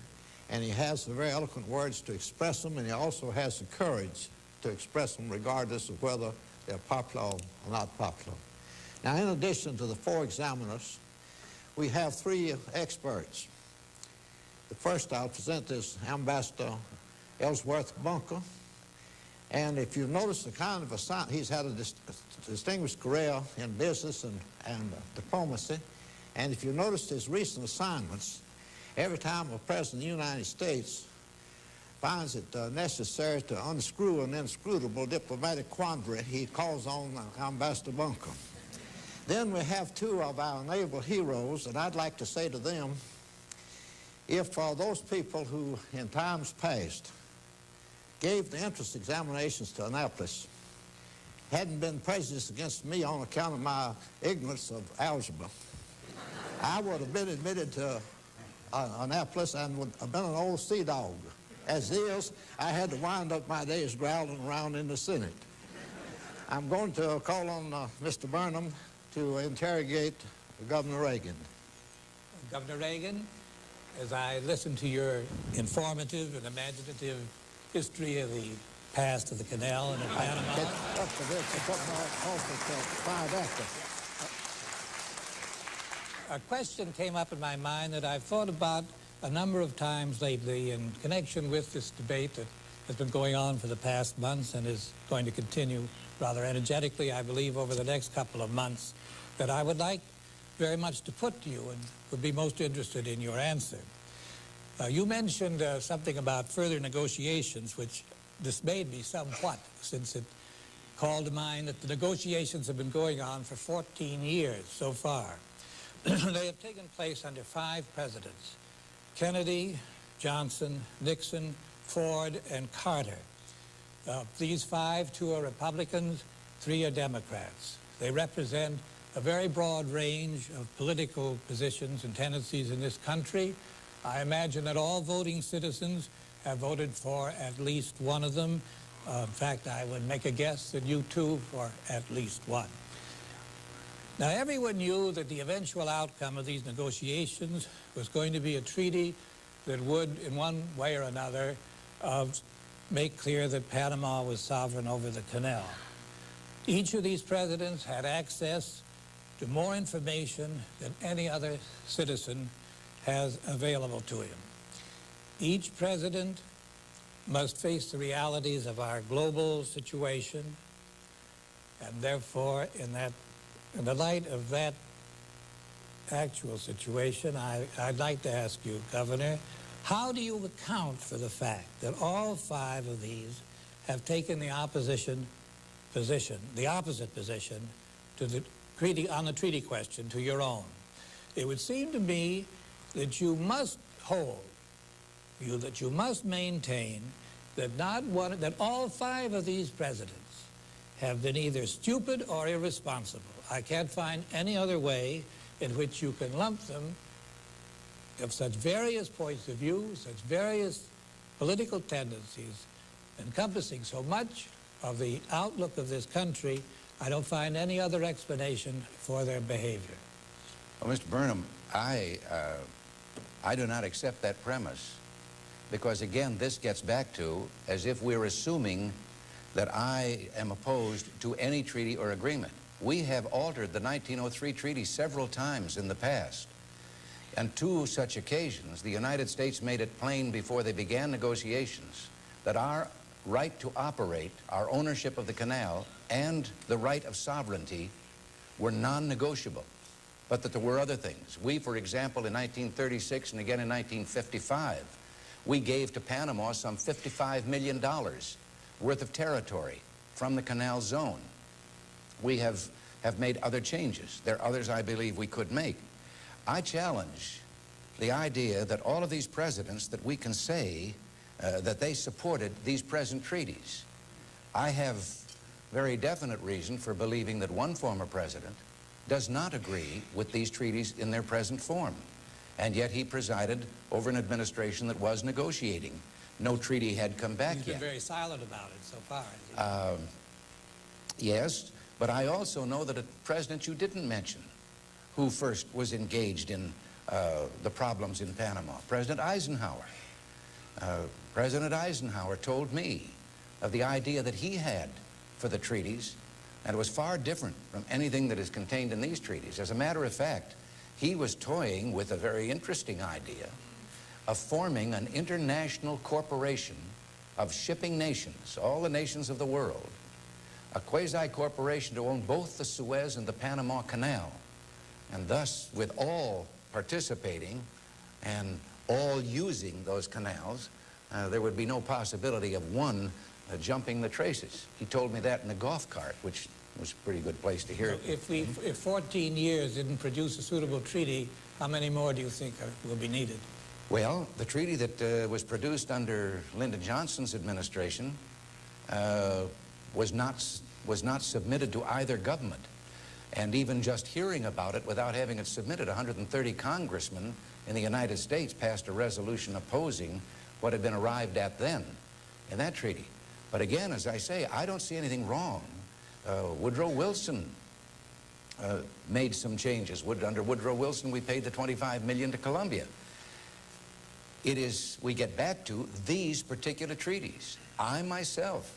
and he has the very eloquent words to express them, and he also has the courage to express them regardless of whether they're popular or not popular. Now, in addition to the 4 examiners, we have 3 experts. The first I'll present is Ambassador Ellsworth Bunker, and if you notice the kind of assignment, he's had a distinguished career in business and diplomacy, and if you notice his recent assignments, every time a president of the United States finds it necessary to unscrew an inscrutable diplomatic quandary, he calls on Ambassador Bunker. Then we have 2 of our naval heroes, and I'd like to say to them, if those people who in times past gave the entrance examinations to Annapolis hadn't been prejudiced against me on account of my ignorance of algebra, I would have been admitted to Annapolis and would have been an old sea dog. As it is, I had to wind up my days growling around in the Senate. I'm going to call on Mr. Burnham to interrogate Governor Reagan. Governor Reagan, as I listened to your informative and imaginative history of the past of the canal and of Panama. A question came up in my mind that I've thought about a number of times lately in connection with this debate that has been going on for the past months and is going to continue rather energetically, I believe, over the next couple of months, that I would like very much to put to you and would be most interested in your answer. You mentioned something about further negotiations, which dismayed me somewhat, since it called to mind that the negotiations have been going on for 14 years so far. They have taken place under 5 presidents: Kennedy, Johnson, Nixon, Ford, and Carter. These 5, 2 are Republicans, 3 are Democrats. They represent a very broad range of political positions and tendencies in this country. I imagine that all voting citizens have voted for at least one of them. In fact, I would make a guess that you too for at least one. Now, everyone knew that the eventual outcome of these negotiations was going to be a treaty that would, in one way or another, make clear that Panama was sovereign over the canal. Each of these presidents had access to more information than any other citizen has available to him. Each president must face the realities of our global situation, and therefore, in the light of that actual situation, I'd like to ask you, Governor, how do you account for the fact that all 5 of these have taken the opposite position to the treaty, on the treaty question, to your own? It would seem to me that you must maintain that all 5 of these presidents have been either stupid or irresponsible. I can't find any other way in which you can lump them of such various points of view, such various political tendencies, encompassing so much of the outlook of this country. I don't find any other explanation for their behavior. Well, Mr. Burnham, I do not accept that premise, because, again, this gets back to as if we're assuming that I am opposed to any treaty or agreement. We have altered the 1903 treaty several times in the past. On 2 such occasions, the United States made it plain before they began negotiations that our right to operate, our ownership of the canal, and the right of sovereignty were non-negotiable, but that there were other things. We, for example, in 1936 and again in 1955, we gave to Panama some $55 million worth of territory from the canal zone. We have made other changes. There are others I believe we could make. I challenge the idea that all of these presidents, that we can say that they supported these present treaties. I have very definite reason for believing that one former president does not agree with these treaties in their present form, and yet he presided over an administration that was negotiating. No treaty had come back yet. He's been very silent about it so far. Yes, But I also know that a president you didn't mention who first was engaged in the problems in Panama, President Eisenhower. President Eisenhower told me of the idea that he had for the treaties, and it was far different from anything that is contained in these treaties. As a matter of fact, he was toying with a very interesting idea of forming an international corporation of shipping nations, all the nations of the world, a quasi-corporation to own both the Suez and the Panama Canal, and thus with all participating and all using those canals, there would be no possibility of one jumping the traces. He told me that in a golf cart, which was a pretty good place to hear it. If 14 years didn't produce a suitable treaty, how many more do you think will be needed? Well, the treaty that was produced under Lyndon Johnson's administration was not submitted to either government. And even just hearing about it without having it submitted, 130 congressmen in the United States passed a resolution opposing what had been arrived at then in that treaty. But again, as I say, I don't see anything wrong. Woodrow Wilson made some changes. Under Woodrow Wilson, we paid the $25 million to Colombia. We get back to these particular treaties. I myself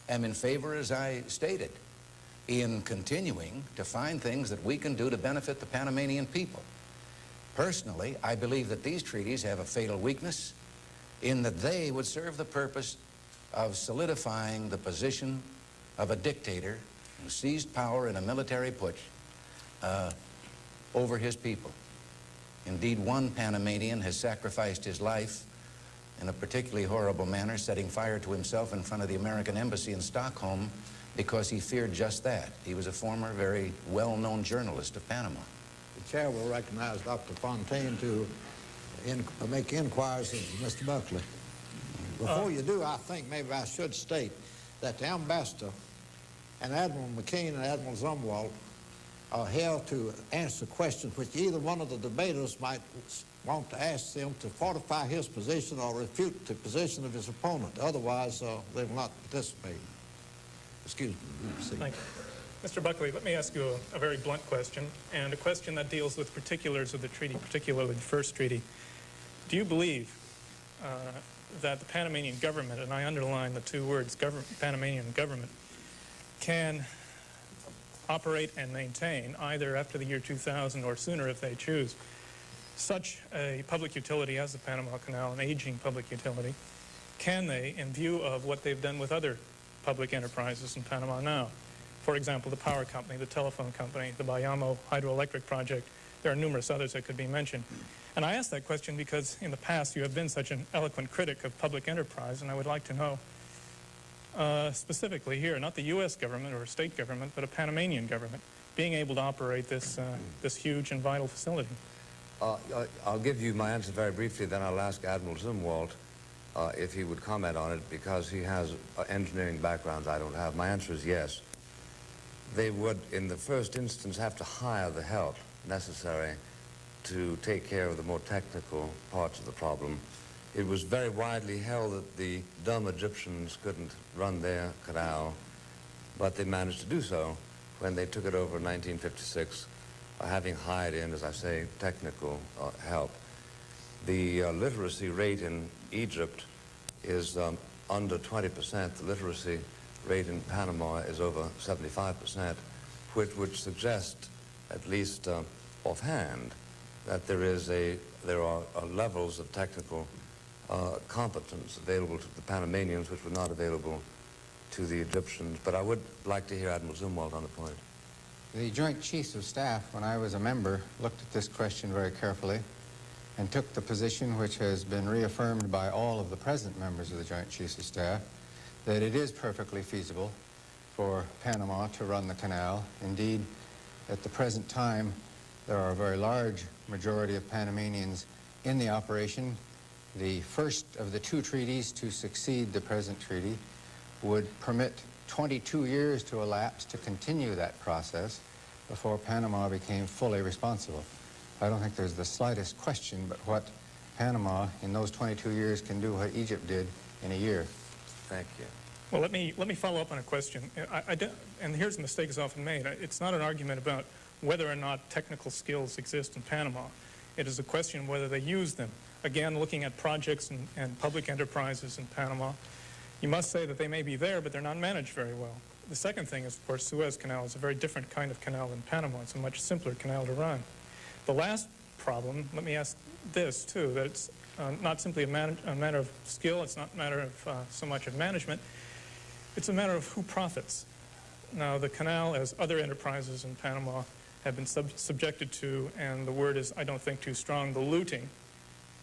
am in favor, as I stated, in continuing to find things that we can do to benefit the Panamanian people. Personally, I believe that these treaties have a fatal weakness in that they would serve the purpose of solidifying the position of a dictator who seized power in a military putsch over his people. Indeed, one Panamanian has sacrificed his life in a particularly horrible manner, setting fire to himself in front of the American embassy in Stockholm because he feared just that. He was a former, very well-known journalist of Panama. The chair will recognize Dr. Fontaine to make inquiries of Mr. Buckley. Before you do, I think maybe I should state that the ambassador and Admiral McKean and Admiral Zumwalt are held to answer questions which either one of the debaters might want to ask them to fortify his position or refute the position of his opponent. Otherwise, they will not participate. Excuse me. Thank you. Mr. Buckley, let me ask you a very blunt question, and a question that deals with particulars of the treaty, particularly the first treaty. Do you believe that the Panamanian government, and I underline the two words, Panamanian government, can operate and maintain, either after the year 2000 or sooner if they choose, such a public utility as the Panama Canal, an aging public utility? Can they, in view of what they've done with other public enterprises in Panama now? For example, the power company, the telephone company, the Bayamo hydroelectric project. There are numerous others that could be mentioned. And I ask that question because in the past you have been such an eloquent critic of public enterprise, and I would like to know specifically here, not the U.S. government or state government, but a Panamanian government, being able to operate this, this huge and vital facility. I'll give you my answer very briefly, then I'll ask Admiral Zumwalt if he would comment on it, because he has engineering backgrounds I don't have. My answer is yes. They would, in the first instance, have to hire the help necessary to take care of the more technical parts of the problem. It was very widely held that the dumb Egyptians couldn't run their canal, but they managed to do so when they took it over in 1956, having hired in, as I say, technical help. The literacy rate in Egypt is under 20%. The literacy rate in Panama is over 75%, which would suggest, at least offhand, that there are levels of technical competence available to the Panamanians which were not available to the Egyptians. But I would like to hear Admiral Zumwalt on the point. The Joint Chiefs of Staff, when I was a member, looked at this question very carefully and took the position, which has been reaffirmed by all of the present members of the Joint Chiefs of Staff, that it is perfectly feasible for Panama to run the canal. Indeed, at the present time, there are a very large majority of Panamanians in the operation. The first of the two treaties to succeed the present treaty would permit 22 years to elapse to continue that process before Panama became fully responsible. I don't think there's the slightest question but what Panama in those 22 years can do what Egypt did in a year. Thank you. Well, let me follow up on a question. And here's a mistake is often made. It's not an argument about whether or not technical skills exist in Panama. It is a question whether they use them. Again, looking at projects and public enterprises in Panama, you must say that they may be there, but they're not managed very well. The second thing is, of course, Suez Canal is a very different kind of canal than Panama. It's a much simpler canal to run. The last problem, let me ask this, too, that it's not simply a matter of skill, it's not a matter of so much of management, it's a matter of who profits. Now, the canal, as other enterprises in Panama have been subjected to, and the word is, I don't think, too strong, the looting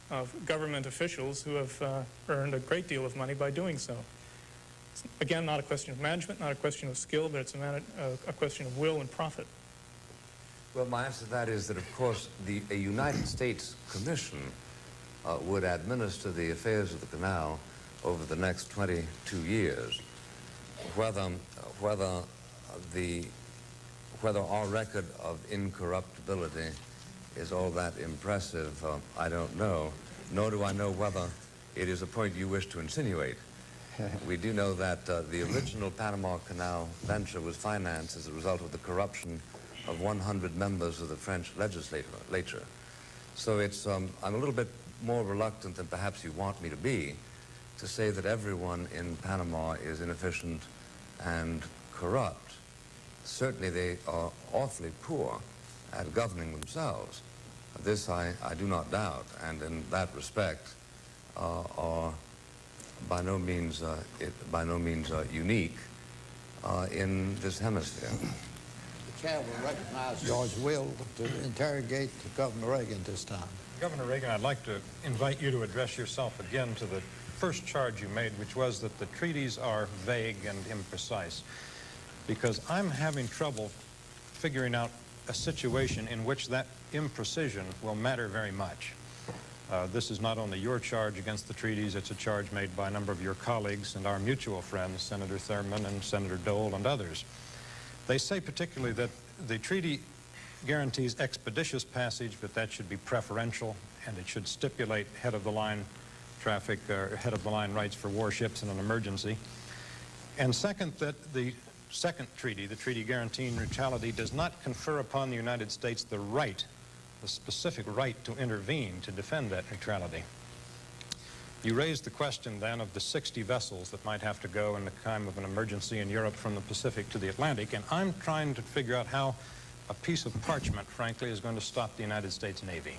of government officials who have earned a great deal of money by doing so. It's, again, not a question of management, not a question of skill, but it's a question of will and profit. Well, my answer to that is that, of course, a United States Commission would administer the affairs of the canal over the next 22 years. Whether our record of incorruptibility is all that impressive, I don't know, nor do I know whether it is a point you wish to insinuate. We do know that the original Panama Canal venture was financed as a result of the corruption of 100 members of the French legislature. So it's, I'm a little bit more reluctant than perhaps you want me to be to say that everyone in Panama is inefficient and corrupt. Certainly they are awfully poor at governing themselves. This I do not doubt, and in that respect are by no means unique in this hemisphere. The chair will recognize George Will to interrogate Governor Reagan this time. Governor Reagan, I'd like to invite you to address yourself again to the first charge you made, which was that the treaties are vague and imprecise, because I'm having trouble figuring out a situation in which that imprecision will matter very much. This is not only your charge against the treaties, it's a charge made by a number of your colleagues and our mutual friends, Senator Thurman and Senator Dole and others. They say particularly that the treaty guarantees expeditious passage, but that should be preferential, and it should stipulate head-of-the-line traffic, or head-of-the-line rights for warships in an emergency. And second, that the second treaty, the treaty guaranteeing neutrality, does not confer upon the United States the right, the specific right to intervene to defend that neutrality. You raised the question then of the 60 vessels that might have to go in the time of an emergency in Europe from the Pacific to the Atlantic, and I'm trying to figure out how a piece of parchment, frankly, is going to stop the United States Navy.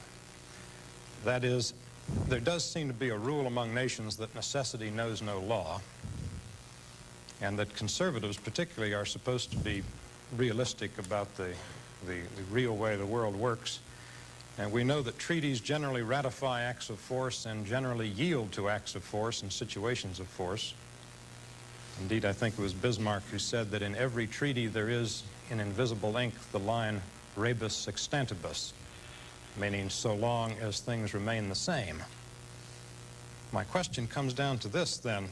That is, there does seem to be a rule among nations that necessity knows no law, and that conservatives particularly are supposed to be realistic about the real way the world works. And we know that treaties generally ratify acts of force and generally yield to acts of force in situations of force. Indeed, I think it was Bismarck who said that in every treaty there is in invisible ink the line rebus sextantibus, meaning so long as things remain the same. My question comes down to this then.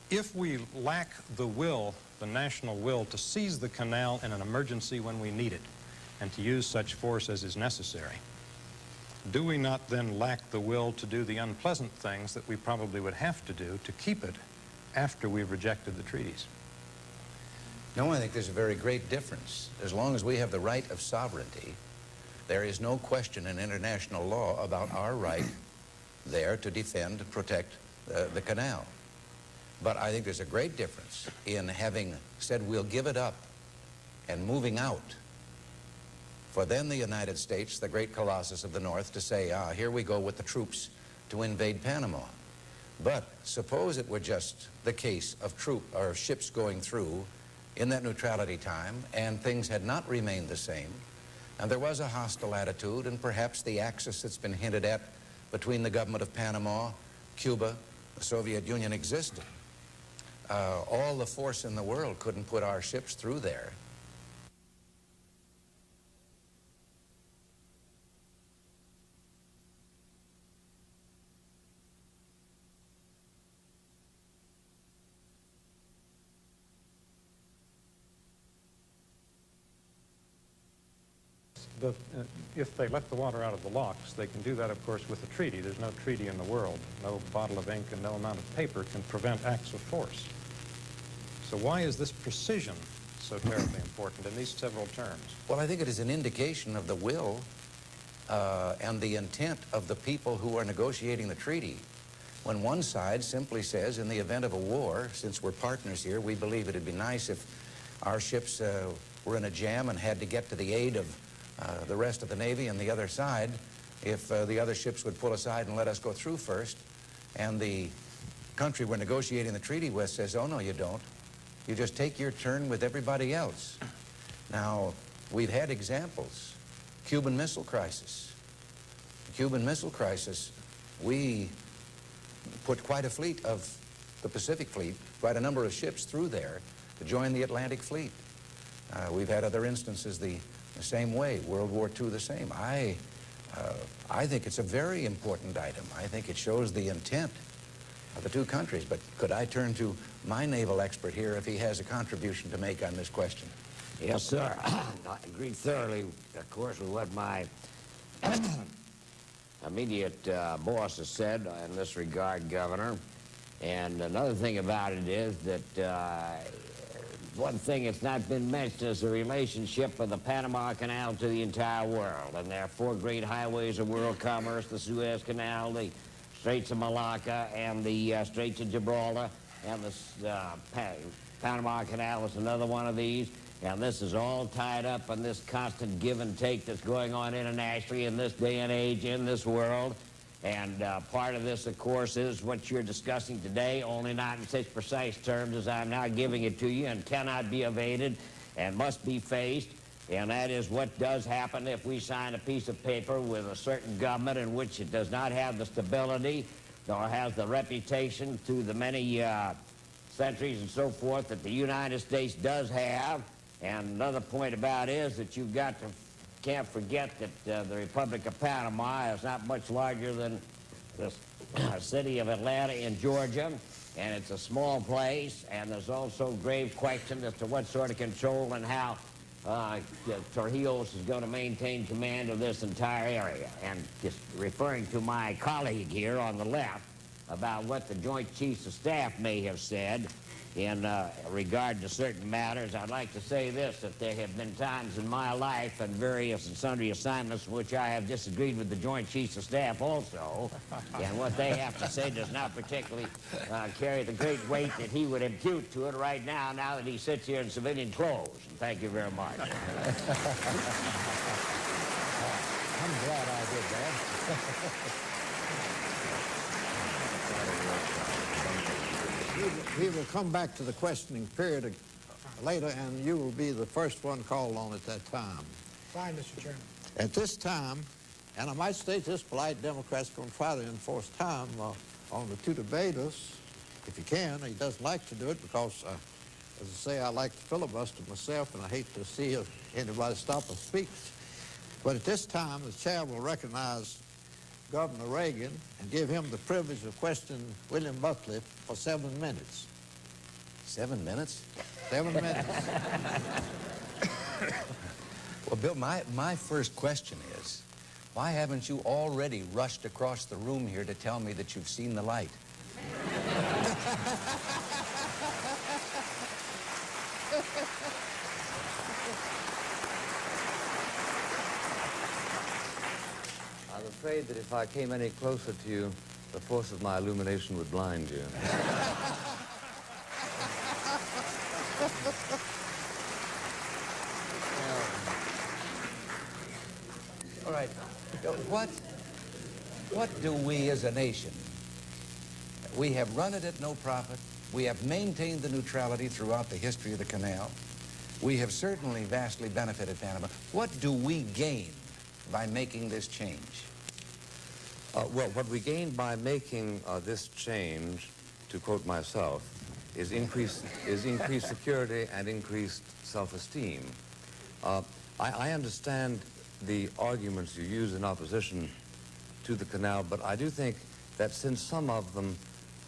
If we lack the will, the national will, to seize the canal in an emergency when we need it and to use such force as is necessary, do we not then lack the will to do the unpleasant things that we probably would have to do to keep it after we've rejected the treaties? No, I think there's a very great difference. As long as we have the right of sovereignty, there is no question in international law about our right there to defend and protect the canal. But I think there's a great difference in having said we'll give it up and moving out, for then the United States, the great colossus of the North, to say, here we go with the troops to invade Panama. But suppose it were just the case of ships going through in that neutrality time, and things had not remained the same, and there was a hostile attitude, and perhaps the axis that's been hinted at between the government of Panama, Cuba, the Soviet Union existed. All the force in the world couldn't put our ships through there. But if they let the water out of the locks, they can do that, of course, with a treaty. There's no treaty in the world. No bottle of ink and no amount of paper can prevent acts of force. So why is this precision so terribly important in these several terms? Well, I think it is an indication of the will and the intent of the people who are negotiating the treaty. When one side simply says, in the event of a war, since we're partners here, we believe it'd be nice if our ships were in a jam and had to get to the aid of the rest of the Navy, and the other side, if the other ships would pull aside and let us go through first, and the country we're negotiating the treaty with says, oh, no, you don't. You just take your turn with everybody else. Now, we've had examples. Cuban Missile Crisis. The Cuban Missile Crisis, we put quite a fleet of the Pacific Fleet, quite a number of ships through there to join the Atlantic Fleet. We've had other instances the same way. World War II, the same. I think it's a very important item. I think it shows the intent of the two countries. But could I turn to my naval expert here if he has a contribution to make on this question? Yes, sir. I agree thoroughly, of course, with what my immediate boss has said in this regard, Governor. And another thing about it is that one thing that's not been mentioned is the relationship of the Panama Canal to the entire world. And there are four great highways of world commerce: the Suez Canal, the Straits of Malacca, and the Straits of Gibraltar. And the Panama Canal is another one of these. And this is all tied up in this constant give and take that's going on internationally in this day and age in this world. And part of this, of course, is what you're discussing today, only not in such precise terms as I'm now giving it to you, and cannot be evaded and must be faced. And that is what does happen if we sign a piece of paper with a certain government in which it does not have the stability nor has the reputation through the many centuries and so forth that the United States does have. And another point about it is that you've got to can't forget that the Republic of Panama is not much larger than the city of Atlanta in Georgia, and it's a small place, and there's also grave questions as to what sort of control and how Trujillo's is going to maintain command of this entire area. And just referring to my colleague here on the left about what the Joint Chiefs of Staff may have said in regard to certain matters, I'd like to say this, that there have been times in my life and various and sundry assignments in which I have disagreed with the Joint Chiefs of Staff also, and what they have to say does not particularly carry the great weight that he would impute to it right now that he sits here in civilian clothes. And thank you very much. I'm glad I did that. We will come back to the questioning period later, and you will be the first one called on at that time. Fine, Mr. Chairman. At this time, and I might state this, polite Democrats going to try to enforce time on the two debaters, if you can. He doesn't like to do it because, as I say, I like to filibuster myself, and I hate to see anybody stop a speech. But at this time, the chair will recognize Governor Reagan and give him the privilege of questioning William Buckley for 7 minutes. 7 minutes? 7 minutes. Well, Bill, my first question is, why haven't you already rushed across the room here to tell me that you've seen the light? I'm afraid that if I came any closer to you, the force of my illumination would blind you. All right. What do we as a nation? We have run it at no profit. We have maintained the neutrality throughout the history of the canal. We have certainly vastly benefited Panama. What do we gain by making this change? Well, what we gain by making this change, to quote myself, is increased security and increased self-esteem. I understand the arguments you use in opposition to the canal, but I do think that since some of them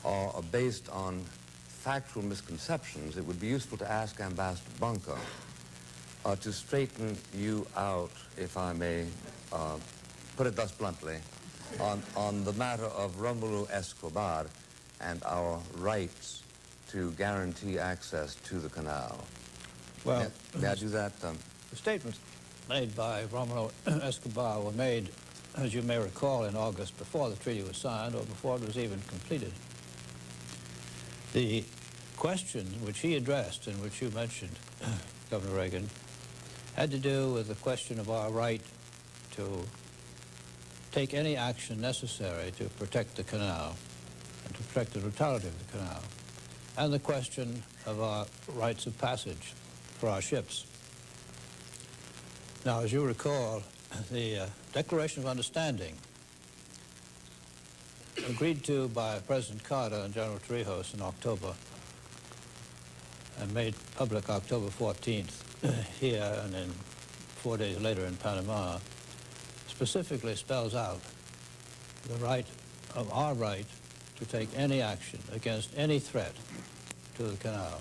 are based on factual misconceptions, it would be useful to ask Ambassador Bunker to straighten you out, if I may put it thus bluntly, on the matter of Romulo Escobar and our rights to guarantee access to the canal? Well, May I do that? the statements made by Rommel Escobar were made, as you may recall, in August, before the treaty was signed or before it was even completed. The question which he addressed and which you mentioned, Governor Reagan, had to do with the question of our right to take any action necessary to protect the canal and to protect the neutrality of the canal, and the question of our rights of passage for our ships. Now, as you recall, the Declaration of Understanding, agreed to by President Carter and General Torrijos in October, and made public October 14th here and then 4 days later in Panama, specifically spells out the right of our right to take any action against any threat to the canal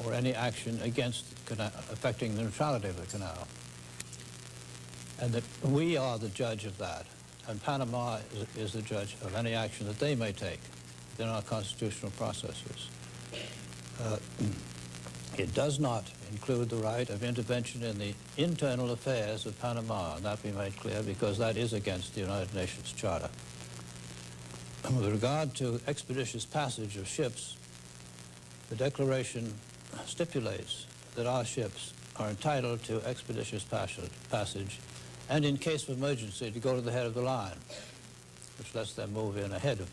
or any action against affecting the neutrality of the canal. And that we are the judge of that, and Panama is the judge of any action that they may take within our constitutional processes. It does not include the right of intervention in the internal affairs of Panama, and that be made clear, because that is against the United Nations Charter. With regard to expeditious passage of ships, the Declaration stipulates that our ships are entitled to expeditious passage, and in case of emergency, to go to the head of the line, which lets them move in ahead of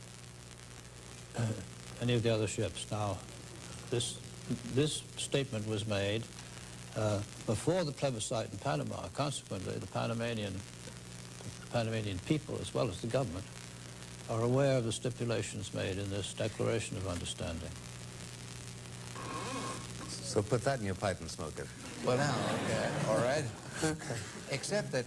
any of the other ships. Now, this statement was made before the plebiscite in Panama. Consequently, the Panamanian people, as well as the government, are aware of the stipulations made in this Declaration of Understanding. So put that in your pipe and smoke it. Well, now, okay, all right. Except that,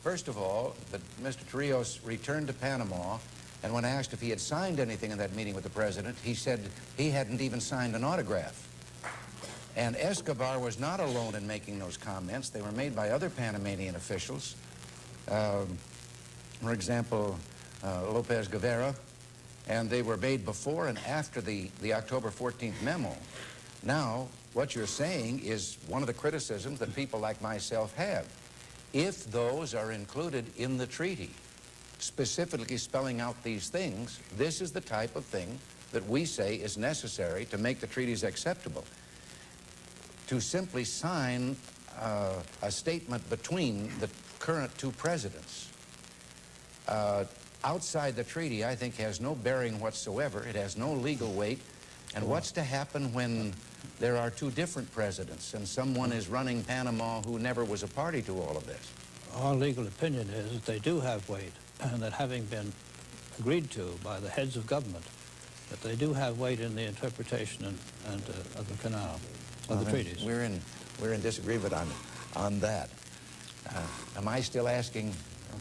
first of all, that Mr. Torrijos returned to Panama, and when asked if he had signed anything in that meeting with the president, he said he hadn't even signed an autograph. And Escobar was not alone in making those comments. They were made by other Panamanian officials. For example, Lopez Guevara, and they were made before and after the October 14th memo. Now, what you're saying is one of the criticisms that people like myself have. If those are included in the treaty, specifically spelling out these things, this is the type of thing that we say is necessary to make the treaties acceptable. To simply sign a statement between the current two presidents outside the treaty, I think, has no bearing whatsoever. It has no legal weight. And what's to happen when there are two different presidents and someone is running Panama who never was a party to all of this? Our legal opinion is that they do have weight, and that having been agreed to by the heads of government, that they do have weight in the interpretation of the canal, of the treaties. We're in disagreement on that. Am I still asking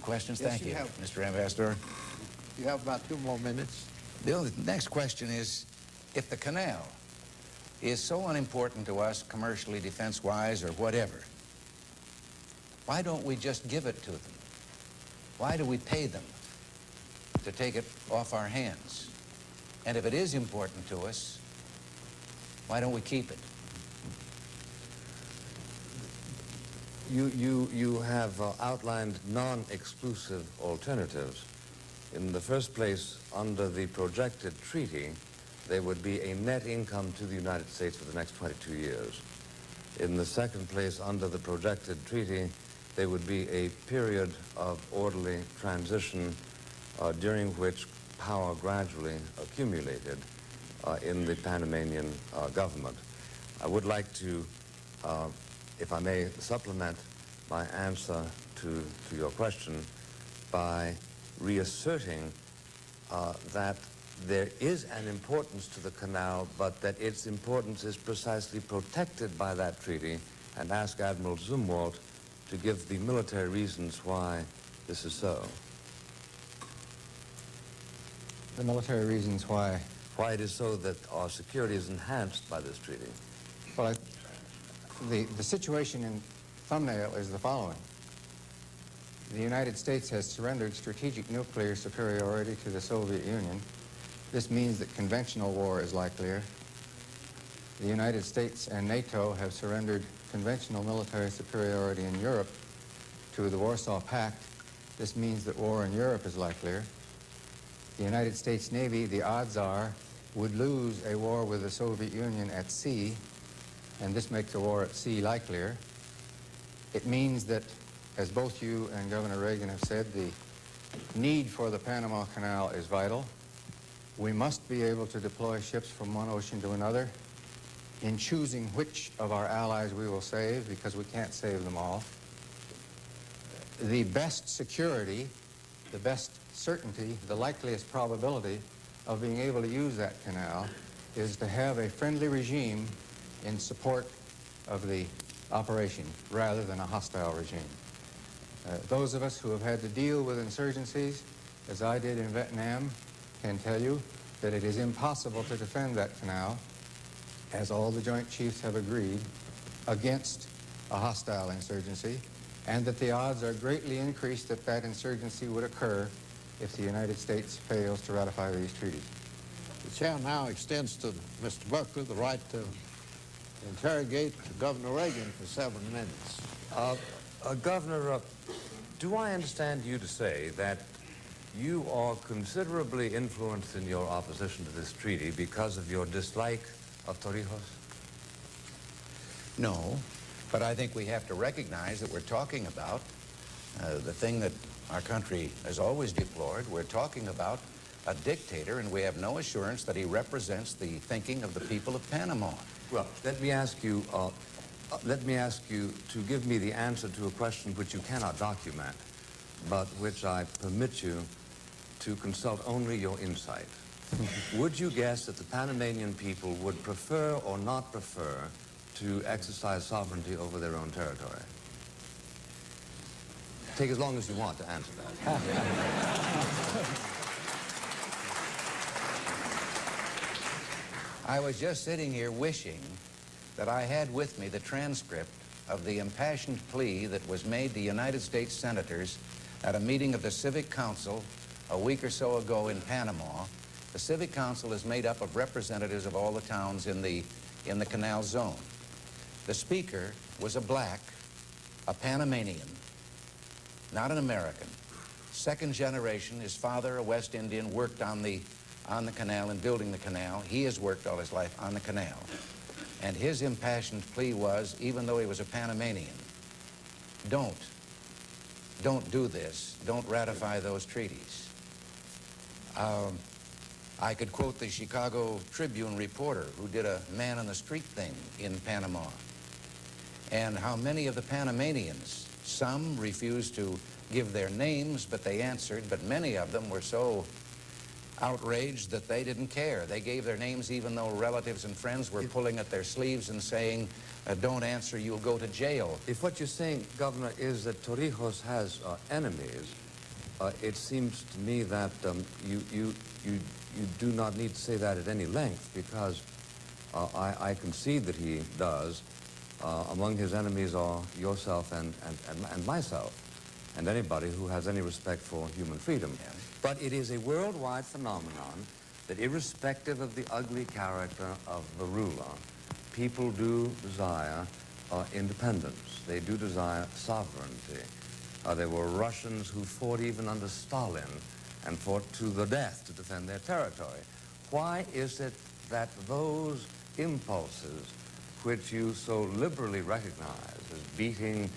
questions? Yes, Thank you you, have. Mr. Ambassador. You have about 2 more minutes. The next question is, if the canal is so unimportant to us commercially, defense-wise, or whatever, why don't we just give it to them? Why do we pay them to take it off our hands? And if it is important to us, why don't we keep it? You have outlined non-exclusive alternatives. In the first place, under the projected treaty, there would be a net income to the United States for the next 22 years. In the second place, under the projected treaty, there would be a period of orderly transition during which power gradually accumulated in the Panamanian government. I would like to, if I may, supplement my answer to your question by reasserting that there is an importance to the canal, but that its importance is precisely protected by that treaty, and ask Admiral Zumwalt to give the military reasons why this is so. The military reasons why? Why it is so that our security is enhanced by this treaty. Well, the situation in thumbnail is the following. The United States has surrendered strategic nuclear superiority to the Soviet Union. This means that conventional war is likelier. the United States and NATO have surrendered conventional military superiority in Europe to the Warsaw Pact, this means that war in Europe is likelier. The United States Navy, the odds are, would lose a war with the Soviet Union at sea, and this makes a war at sea likelier. It means that, as both you and Governor Reagan have said, the need for the Panama Canal is vital. We must be able to deploy ships from one ocean to another in choosing which of our allies we will save, because we can't save them all. The best security, the best certainty, the likeliest probability of being able to use that canal is to have a friendly regime in support of the operation rather than a hostile regime. Those of us who have had to deal with insurgencies, as I did in Vietnam, can tell you that it is impossible to defend that canal, as all the Joint Chiefs have agreed, against a hostile insurgency, and that the odds are greatly increased that that insurgency would occur if the United States fails to ratify these treaties. The chair now extends to Mr. Buckley the right to interrogate Governor Reagan for 7 minutes. Governor, do I understand you to say that you are considerably influenced in your opposition to this treaty because of your dislike of Torrijos? No, but I think we have to recognize that we're talking about the thing that our country has always deplored. We're talking about a dictator, and we have no assurance that he represents the thinking of the people of Panama. Well, let me ask you to give me the answer to a question which you cannot document, but which I permit you to consult only your insight. Would you guess that the Panamanian people would prefer or not prefer to exercise sovereignty over their own territory? Take as long as you want to answer that. I was just sitting here wishing that I had with me the transcript of the impassioned plea that was made to United States senators at a meeting of the Civic Council a week or so ago in Panama. The Civic Council is made up of representatives of all the towns in the canal zone. The speaker was a black, a Panamanian, not an American. Second generation, his father, a West Indian, worked on the canal and building the canal. He has worked all his life on the canal. And his impassioned plea was, even though he was a Panamanian, don't do this. Don't ratify those treaties. I could quote the Chicago Tribune reporter who did a man-on-the-street thing in Panama, and how many of the Panamanians, some refused to give their names, but they answered, but many of them were so outraged that they didn't care. They gave their names even though relatives and friends were pulling at their sleeves and saying, don't answer, you'll go to jail. If what you're saying, Governor, is that Torrijos has enemies, it seems to me that you do not need to say that at any length, because I concede that he does. Among his enemies are yourself and myself, and anybody who has any respect for human freedom. Yeah. But it is a worldwide phenomenon that irrespective of the ugly character of the ruler, people do desire independence. They do desire sovereignty. There were Russians who fought even under Stalin and fought to the death to defend their territory. Why is it that those impulses, which you so liberally recognize as beating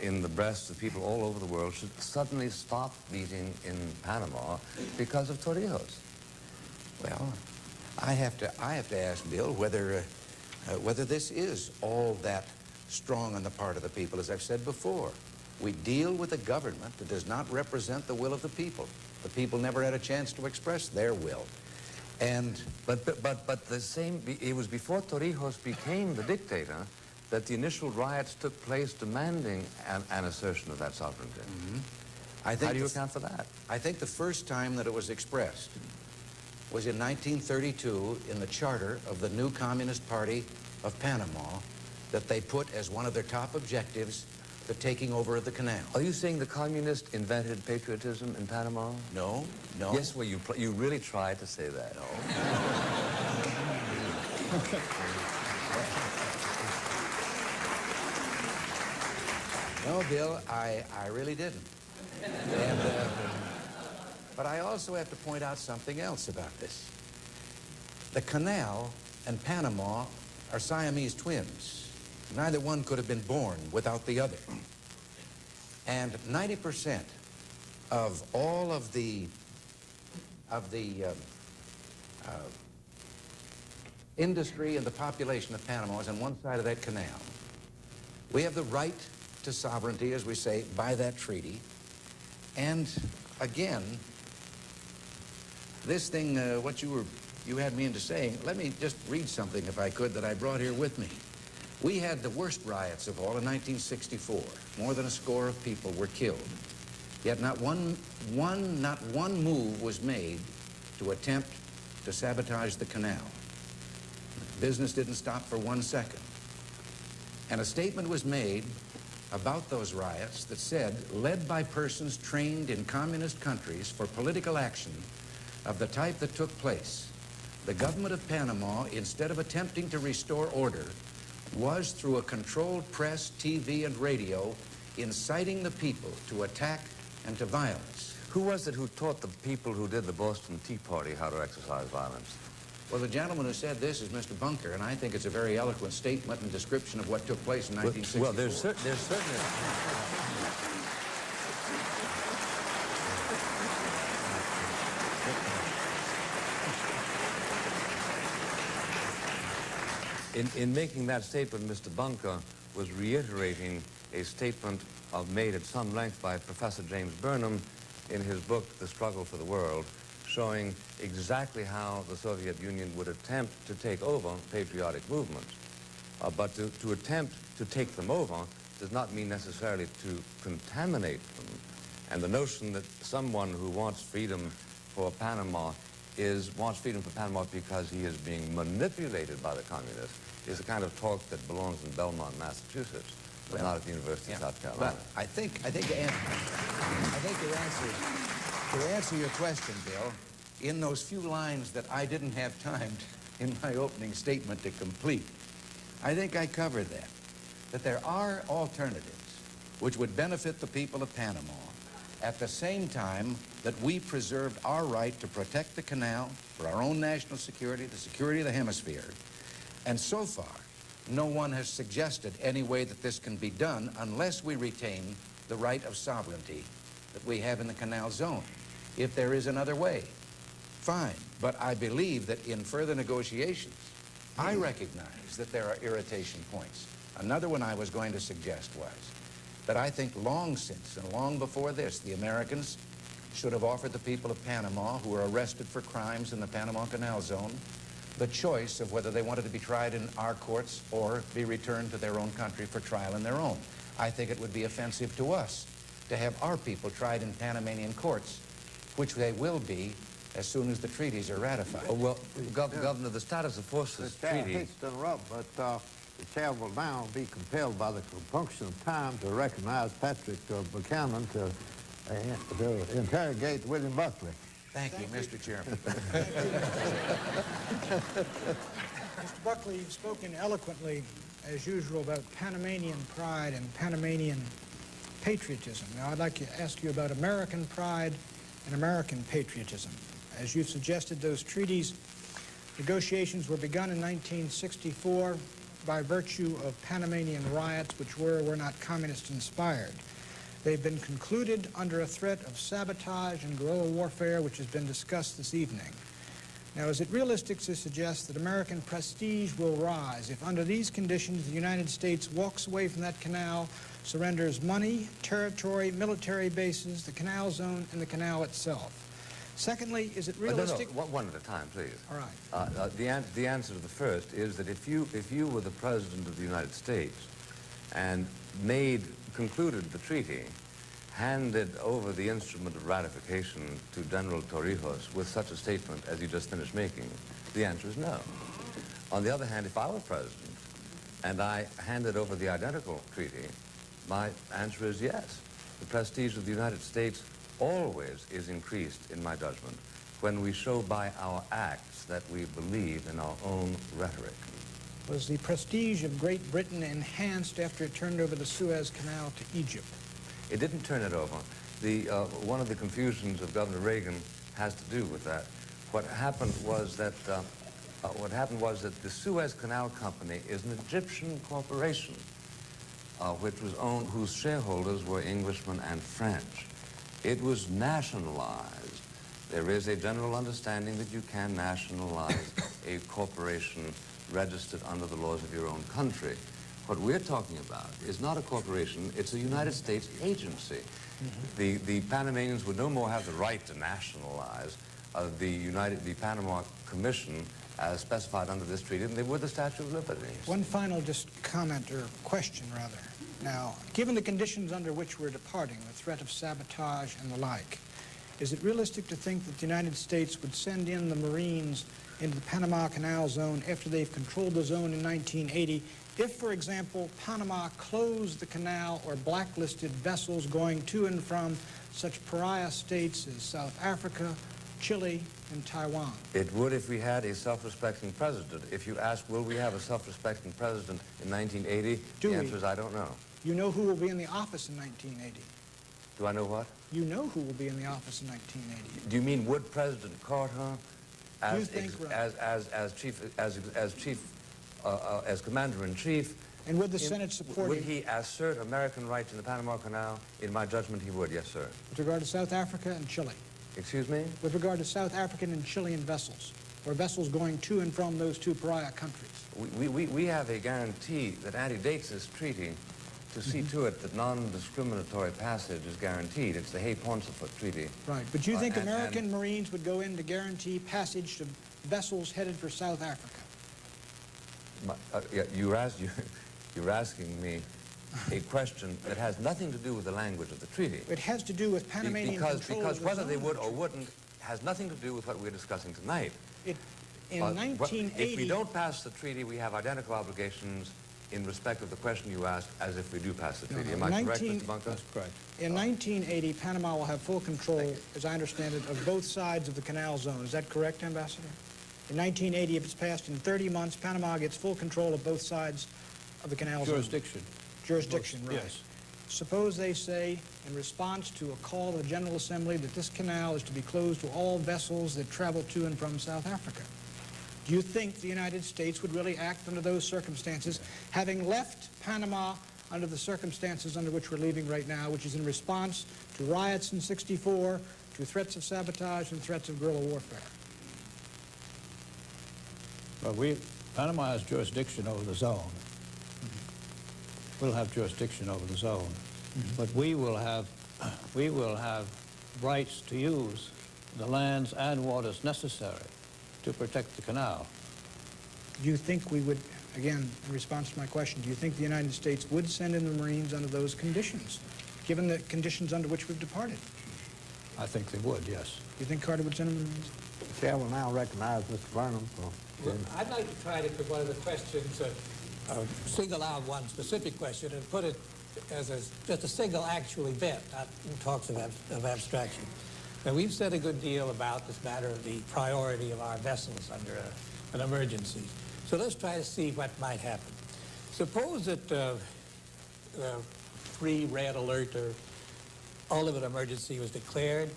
in the breasts of people all over the world, should suddenly stop beating in Panama because of Torrijos? Well, I have to ask Bill whether this is all that strong on the part of the people. As I've said before, we deal with a government that does not represent the will of the people. The people never had a chance to express their will. And But the same, it was before Torrijos became the dictator that the initial riots took place demanding an assertion of that sovereignty. Mm-hmm. How do you account for that? I think the first time that it was expressed was in 1932 in the charter of the new Communist Party of Panama, that they put as one of their top objectives the taking over of the canal. Are you saying the communists invented patriotism in Panama? No, no. Yes, well, you really tried to say that. No. No, Bill, I really didn't. But I also have to point out something else about this. The canal and Panama are Siamese twins. Neither one could have been born without the other. And 90% of all of the industry and the population of Panama is on one side of that canal. We have the right to sovereignty, as we say, by that treaty. And again, this thing, what you had me into saying, let me just read something, if I could, that I brought here with me. We had the worst riots of all in 1964. More than a score of people were killed. Yet not one move was made to attempt to sabotage the canal. Business didn't stop for 1 second. And a statement was made about those riots that said, led by persons trained in communist countries for political action of the type that took place, the government of Panama, instead of attempting to restore order, was, through a controlled press, TV, and radio, inciting the people to attack and to violence. Who was it who taught the people who did the Boston Tea Party how to exercise violence? Well, the gentleman who said this is Mr. Bunker, and I think it's a very eloquent statement and description of what took place in 1964. Well, there's certainly... In making that statement, Mr. Bunker was reiterating a statement made at some length by Professor James Burnham in his book, The Struggle for the World, showing exactly how the Soviet Union would attempt to take over patriotic movements. But to attempt to take them over does not mean necessarily to contaminate them. And the notion that someone who wants freedom for Panama wants freedom for Panama because he is being manipulated by the communists is the kind of talk that belongs in Belmont, Massachusetts, but not at the University of South Carolina. But I think to answer your question, Bill, in those few lines that I didn't have time in my opening statement to complete, I think I covered that there are alternatives which would benefit the people of Panama at the same time that we preserved our right to protect the canal for our own national security, the security of the hemisphere. And so far, no one has suggested any way that this can be done unless we retain the right of sovereignty that we have in the canal zone. If there is another way, fine. But I believe that in further negotiations, I recognize that there are irritation points. Another one I was going to suggest was that I think long since and long before this, the Americans should have offered the people of Panama who were arrested for crimes in the Panama Canal Zone the choice of whether they wanted to be tried in our courts or be returned to their own country for trial in their own. I think it would be offensive to us to have our people tried in Panamanian courts, which they will be as soon as the treaties are ratified. Oh, well, Governor, the status of forces treaty... I hate to interrupt, but the chair will now be compelled by the compunction of time to recognize Patrick Buchanan to interrogate William Buckley. Thank you, Mr. Chairman. Mr. Buckley, you've spoken eloquently, as usual, about Panamanian pride and Panamanian patriotism. Now, I'd like to ask you about American pride and American patriotism. As you've suggested, those treaties, negotiations were begun in 1964 by virtue of Panamanian riots, which were not communist-inspired. They've been concluded under a threat of sabotage and guerrilla warfare, which has been discussed this evening. Now, is it realistic to suggest that American prestige will rise if, under these conditions, the United States walks away from that canal, surrenders money, territory, military bases, the canal zone, and the canal itself? Secondly, is it realistic... No, one at a time, please. All right. The answer to the first is that if you were the President of the United States and concluded the treaty, handed over the instrument of ratification to General Torrijos with such a statement as you just finished making, the answer is no. On the other hand, if I were President and I handed over the identical treaty, my answer is yes. The prestige of the United States always is increased, in my judgment, when we show by our acts that we believe in our own rhetoric. Was the prestige of Great Britain enhanced after it turned over the Suez Canal to Egypt? It didn't turn it over. One of the confusions of Governor Reagan has to do with that. What happened was that the Suez Canal Company is an Egyptian corporation, which was owned, whose shareholders were Englishmen and French. It was nationalized. There is a general understanding that you can nationalize a corporation registered under the laws of your own country. What we're talking about is not a corporation, it's a United States agency. The Panamanians would no more have the right to nationalize the Panama Commission as specified under this treaty than they would the Statue of Liberty. One final just comment or question, rather. Now, given the conditions under which we're departing, the threat of sabotage and the like, is it realistic to think that the United States would send in the Marines into the Panama Canal Zone after they've controlled the zone in 1980 if, for example, Panama closed the canal or blacklisted vessels going to and from such pariah states as South Africa, Chile, and Taiwan? It would if we had a self-respecting president. If you ask, will we have a self-respecting president in 1980, the answer is I don't know. You know who will be in the office in 1980? Do I know what? You know who will be in the office in 1980. Do you mean would President Carter, as commander-in-chief, and would the Senate support would he assert American rights in the Panama Canal? In my judgment, he would, yes, sir. With regard to South Africa and Chile? Excuse me? With regard to South African and Chilean vessels, or vessels going to and from those two pariah countries? We have a guarantee that antedates this treaty to see to it that non-discriminatory passage is guaranteed. It's the Hay-Pauncefoot Treaty. Right, but you think American Marines would go in to guarantee passage to vessels headed for South Africa? Yeah, you're asking me a question that has nothing to do with the language of the treaty. It has to do with Panamanian control because of the whether they zone. would or wouldn't has nothing to do with what we're discussing tonight. In 1980... If we don't pass the treaty, we have identical obligations in respect of the question you asked as if we do pass the treaty. Am I correct, Mr. Bunker? That's correct. In 1980, Panama will have full control, as I understand it, of both sides of the canal zone. Is that correct, Ambassador? In 1980, if it's passed in 30 months, Panama gets full control of both sides of the canal zone. Jurisdiction, right. Yes. Suppose they say, in response to a call of the General Assembly, that this canal is to be closed to all vessels that travel to and from South Africa. Do you think the United States would really act under those circumstances, having left Panama under the circumstances under which we're leaving right now, which is in response to riots in '64, to threats of sabotage and threats of guerrilla warfare? Well, Panama has jurisdiction over the zone. We'll have jurisdiction over the zone, but we will have rights to use the lands and waters necessary to protect the canal. Do you think we would, again, in response to my question, do you think the United States would send in the Marines under those conditions, given the conditions under which we've departed? I think they would, yes. Do you think Carter would send in the Marines? The chair will now recognize Mr. Burnham. Well, I'd like to try to put one of the questions, single out one specific question and put it as just a single actual event, not in talks of abstraction. Now, we've said a good deal about this matter of the priority of our vessels under an emergency. So let's try to see what might happen. Suppose that free red alert or ultimate emergency was declared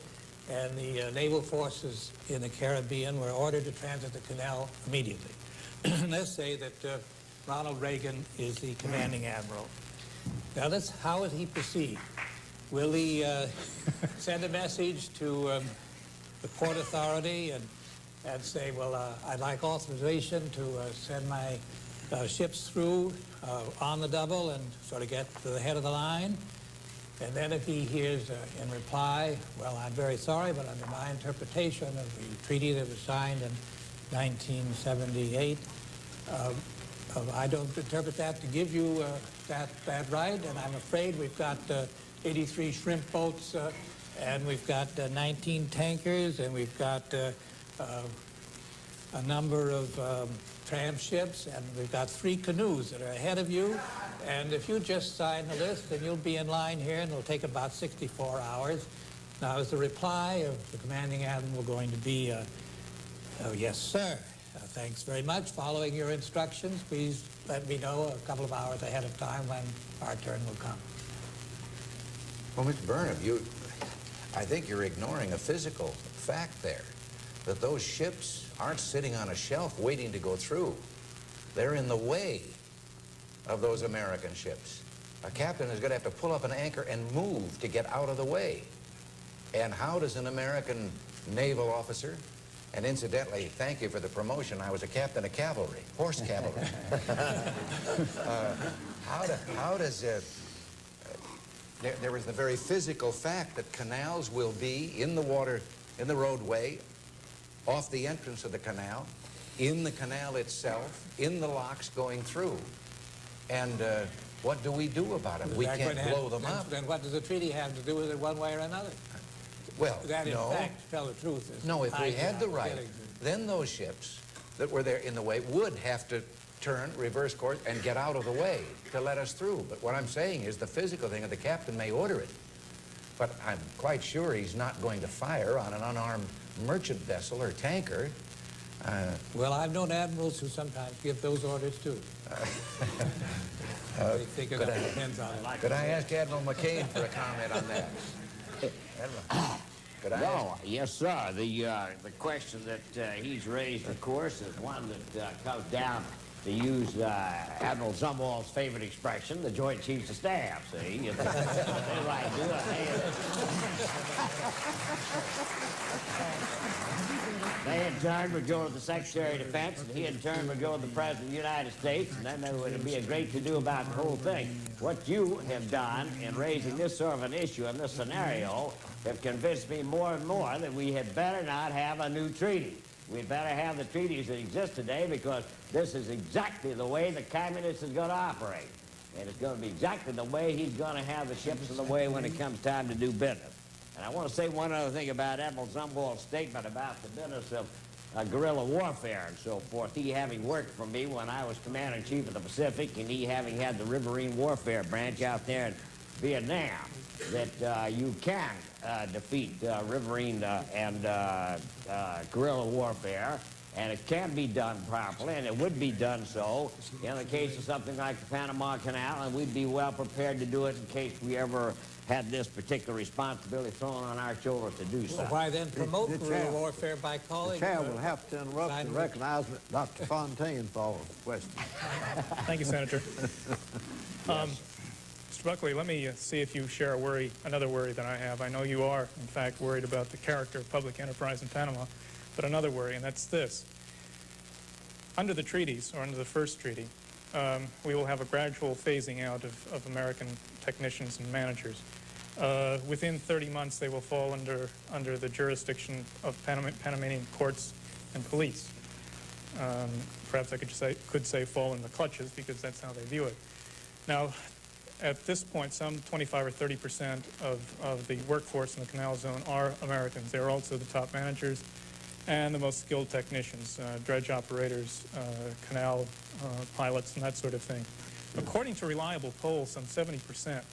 and the naval forces in the Caribbean were ordered to transit the canal immediately. Let's say that Ronald Reagan is the commanding admiral. Now, how would he proceed? Will he send a message to the Port Authority and say, well, I'd like authorization to send my ships through on the double and sort of get to the head of the line? And then if he hears in reply, well, I'm very sorry, but under my interpretation of the treaty that was signed in 1978, I don't interpret that to give you that right, and I'm afraid we've got 83 shrimp boats, and we've got 19 tankers, and we've got a number of tram ships, and we've got 3 canoes that are ahead of you, and if you just sign the list, then you'll be in line here, and it'll take about 64 hours. Now, is the reply of the commanding admiral going to be, oh, yes, sir? Thanks very much. Following your instructions, please let me know a couple of hours ahead of time when our turn will come. Well, Mr. Burnham, I think you're ignoring a physical fact there, that those ships aren't sitting on a shelf waiting to go through. They're in the way of those American ships. A captain is going to have to pull up an anchor and move to get out of the way. And how does an American naval officer, and incidentally, thank you for the promotion, I was a captain of cavalry, horse cavalry. There was the very physical fact that canals will be in the water, in the roadway, off the entrance of the canal, in the canal itself, in the locks going through. And what do we do about them? We can't blow them up. Then what does the treaty have to do with it one way or another? Well, that, in fact, to tell the truth, is no, if we had the right, then those ships that were there in the way would have to turn, reverse course, and get out of the way to let us through. But what I'm saying is the physical thing, and the captain may order it, but I'm quite sure he's not going to fire on an unarmed merchant vessel or tanker. Well, I've known admirals who sometimes give those orders, too. They think it depends on it. Could I ask Admiral McCain for a comment on that? Could I ask? Yes, sir. The question that he's raised, of course, is one that comes down, to use Admiral Zumwalt's favorite expression, the Joint Chiefs of Staff, see? They like do it. They in turn would go to the Secretary of Defense, and he in turn would go to the President of the United States, and then there would be a great to-do about the whole thing. What you have done in raising this sort of an issue in this scenario have convinced me more and more that we had better not have a new treaty. We'd better have the treaties that exist today, because this is exactly the way the communist is going to operate. And it's going to be exactly the way he's going to have the ships in the way when it comes time to do business. And I want to say one other thing about Admiral Zumwalt's statement about the business of guerrilla warfare and so forth. He having worked for me when I was Commander-in-Chief of the Pacific, and he having had the riverine warfare branch out there in Vietnam, that you can defeat riverine and guerrilla warfare, and it can be done properly, and it would be done so in the case of something like the Panama Canal, and we'd be well prepared to do it in case we ever had this particular responsibility thrown on our shoulders to do so. Well, why then promote guerrilla warfare by calling... The chair will have to interrupt and recognize Dr. Fontaine for a question. Thank you, Senator. Mr. Buckley, let me see if you share a worry, another worry that I have. I know you are, in fact, worried about the character of public enterprise in Panama, but another worry, and that's this. Under the treaties, or under the first treaty, we will have a gradual phasing out of American technicians and managers. Within 30 months, they will fall under the jurisdiction of Panamanian courts and police. Perhaps I could say fall in the clutches, because that's how they view it. Now, at this point, some 25 or 30% of the workforce in the canal zone are Americans. They're also the top managers and the most skilled technicians, dredge operators, canal pilots, and that sort of thing. According to reliable polls, some 70%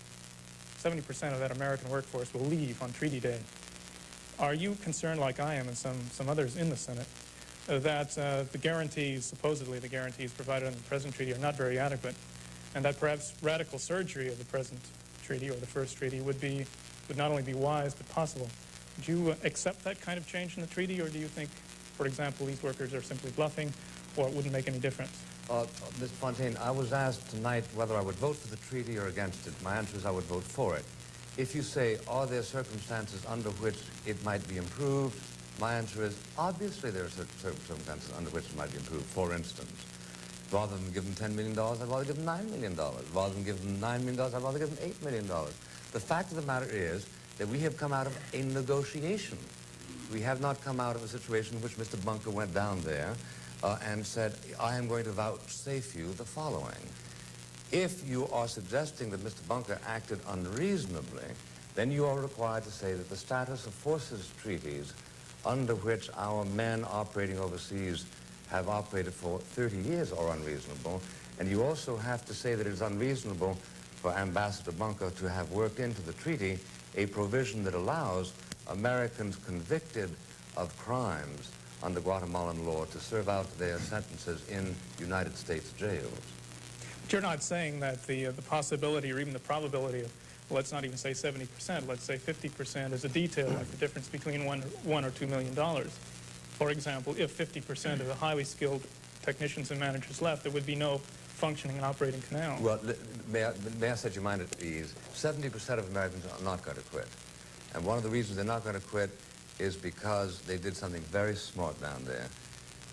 of that American workforce will leave on treaty day. Are you concerned, like I am and some others in the Senate, that the guarantees, supposedly the guarantees provided in the present treaty, are not very adequate, and that perhaps radical surgery of the present treaty, or the first treaty, would not only be wise but possible? Would you accept that kind of change in the treaty, or do you think, for example, these workers are simply bluffing, or it wouldn't make any difference? Mr. Fontaine, I was asked tonight whether I would vote for the treaty or against it. My answer is I would vote for it. If you say, are there circumstances under which it might be improved, my answer is, obviously there are circumstances under which it might be improved. For instance, rather than give them $10 million, I'd rather give them $9 million. Rather than give them $9 million, I'd rather give them $8 million. The fact of the matter is that we have come out of a negotiation. We have not come out of a situation in which Mr. Bunker went down there and said, I am going to vouchsafe you the following. If you are suggesting that Mr. Bunker acted unreasonably, then you are required to say that the status of forces treaties under which our men operating overseas have operated for 30 years are unreasonable, and you also have to say that it is unreasonable for Ambassador Bunker to have worked into the treaty a provision that allows Americans convicted of crimes under Guatemalan law to serve out their sentences in United States jails. But you're not saying that the possibility or even the probability of, well, let's not even say 70%, let's say 50% is a detail, like the difference between $1 or $2 million. For example, if 50% of the highly skilled technicians and managers left, there would be no functioning and operating canal. Well, may I set your mind at ease? 70% of Americans are not going to quit. And one of the reasons they're not going to quit is because they did something very smart down there.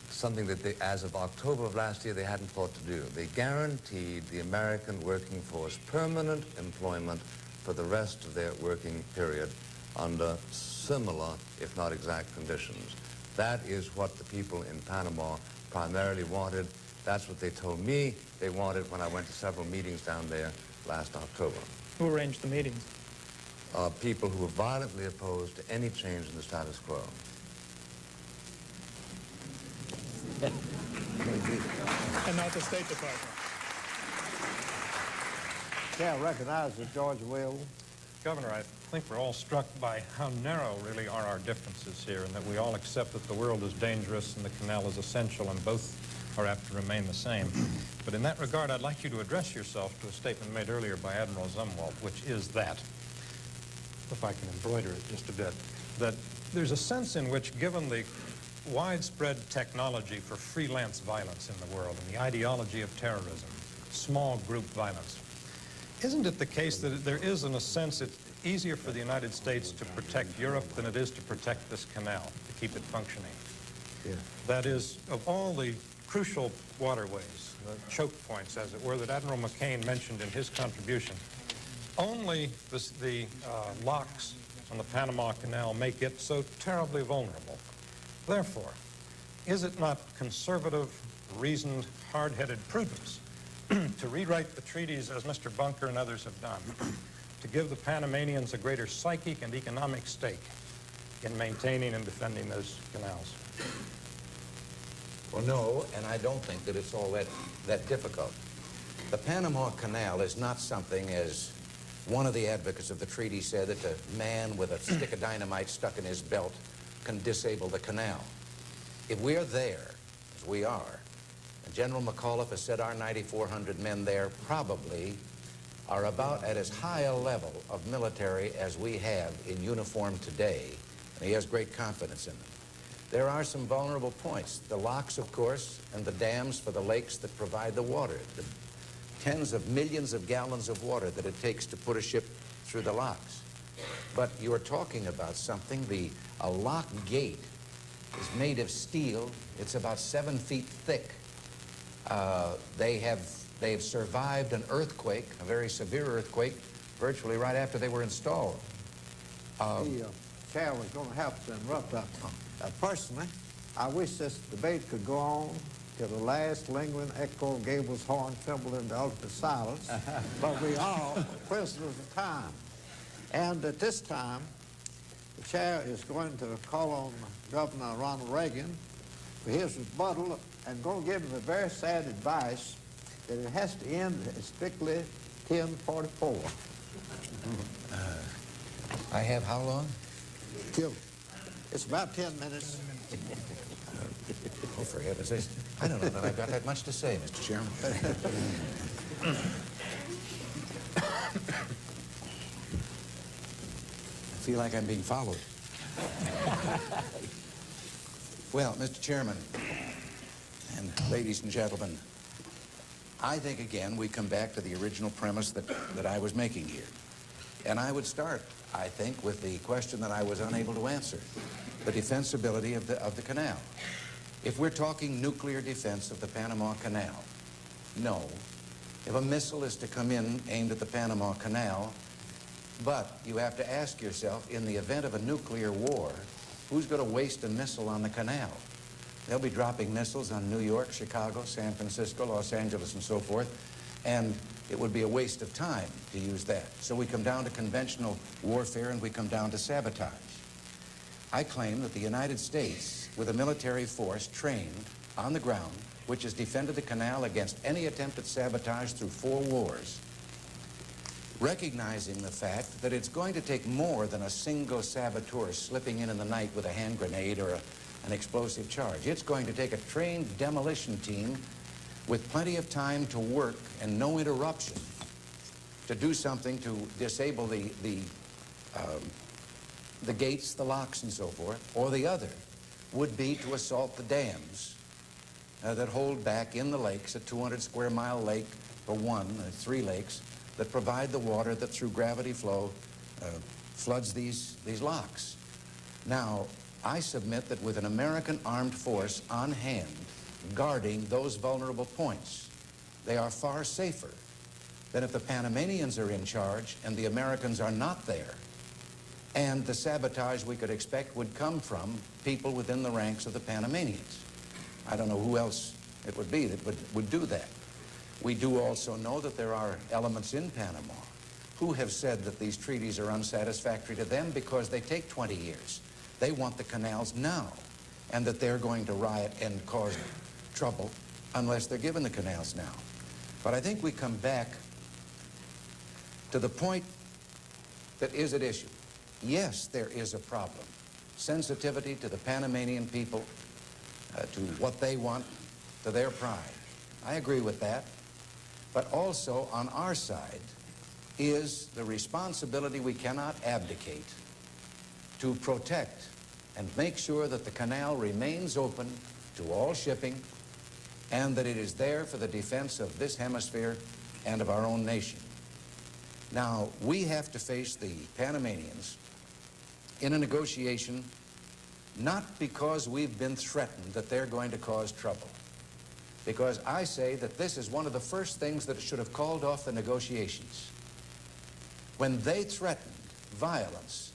Something that they, as of October of last year, they hadn't thought to do. They guaranteed the American working force permanent employment for the rest of their working period under similar, if not exact, conditions. That is what the people in Panama primarily wanted. That's what they told me they wanted when I went to several meetings down there last October. Who arranged the meetings? People who were violently opposed to any change in the status quo. And not the State Department. Yeah, recognize that George Will. Governor, I think we're all struck by how narrow really are our differences here, and that we all accept that the world is dangerous and the canal is essential, and both are apt to remain the same. But in that regard, I'd like you to address yourself to a statement made earlier by Admiral Zumwalt, which is that, if I can embroider it just a bit, that there's a sense in which, given the widespread technology for freelance violence in the world and the ideology of terrorism, small group violence, isn't it the case that there is, in a sense, it's easier for the United States to protect Europe than it is to protect this canal, to keep it functioning? Yeah. That is, of all the crucial waterways, the choke points, as it were, that Admiral McCain mentioned in his contribution, only the locks on the Panama Canal make it so terribly vulnerable. Therefore, is it not conservative, reasoned, hard-headed prudence to rewrite the treaties as Mr. Bunker and others have done, to give the Panamanians a greater psychic and economic stake in maintaining and defending those canals? Well, no, and I don't think that it's all that difficult. The Panama Canal is not something, as one of the advocates of the treaty said, that a man with a stick of dynamite stuck in his belt can disable the canal. If we're there, as we are, and General McAuliffe has said our 9,400 men there probably are about at as high a level of military as we have in uniform today, and he has great confidence in them. There are some vulnerable points. The locks, of course, and the dams for the lakes that provide the water. The tens of millions of gallons of water that it takes to put a ship through the locks. But you're talking about something, a lock gate is made of steel. It's about 7 feet thick. They have survived an earthquake, a very severe earthquake, virtually right after they were installed. The chair was going to have to interrupt us. Personally, I wish this debate could go on till the last lingering echo of Gable's horn trembled into ultimate silence, but we are prisoners of time. And at this time, the chair is going to call on Governor Ronald Reagan for his rebuttal and going to give him the very sad advice that it has to end at strictly 10:44. I have how long? It's about 10 minutes. Oh, for heaven's sake. I don't know that I've got that much to say, Mr. Chairman. I feel like I'm being followed. Well, Mr. Chairman, and ladies and gentlemen, I think, again, we come back to the original premise that I was making here. And I would start, I think, with the question that I was unable to answer, the defensibility of the canal. If we're talking nuclear defense of the Panama Canal, no. If a missile is to come in aimed at the Panama Canal, but you have to ask yourself, in the event of a nuclear war, who's going to waste a missile on the canal? They'll be dropping missiles on New York, Chicago, San Francisco, Los Angeles, and so forth, and it would be a waste of time to use that. So we come down to conventional warfare, and we come down to sabotage. I claim that the United States, with a military force trained on the ground, which has defended the canal against any attempt at sabotage through 4 wars, recognizing the fact that it's going to take more than a single saboteur slipping in the night with a hand grenade or an explosive charge. It's going to take a trained demolition team with plenty of time to work and no interruption to do something to disable the gates, the locks, and so forth. Or the other would be to assault the dams that hold back in the lakes, a 200-square-mile lake for one, 3 lakes, that provide the water that through gravity flow floods these locks. Now, I submit that with an American armed force on hand guarding those vulnerable points, they are far safer than if the Panamanians are in charge and the Americans are not there. And the sabotage we could expect would come from people within the ranks of the Panamanians. I don't know who else it would be that would do that. We do also know that there are elements in Panama who have said that these treaties are unsatisfactory to them because they take 20 years. They want the canals now, and that they're going to riot and cause trouble unless they're given the canals now. But I think we come back to the point that is at issue. Yes, there is a problem. Sensitivity to the Panamanian people, to what they want, to their pride. I agree with that. But also on our side is the responsibility we cannot abdicate to protect and make sure that the canal remains open to all shipping and that it is there for the defense of this hemisphere and of our own nation. Now, we have to face the Panamanians in a negotiation not because we've been threatened that they're going to cause trouble, because I say that this is one of the first things that should have called off the negotiations. When they threatened violence,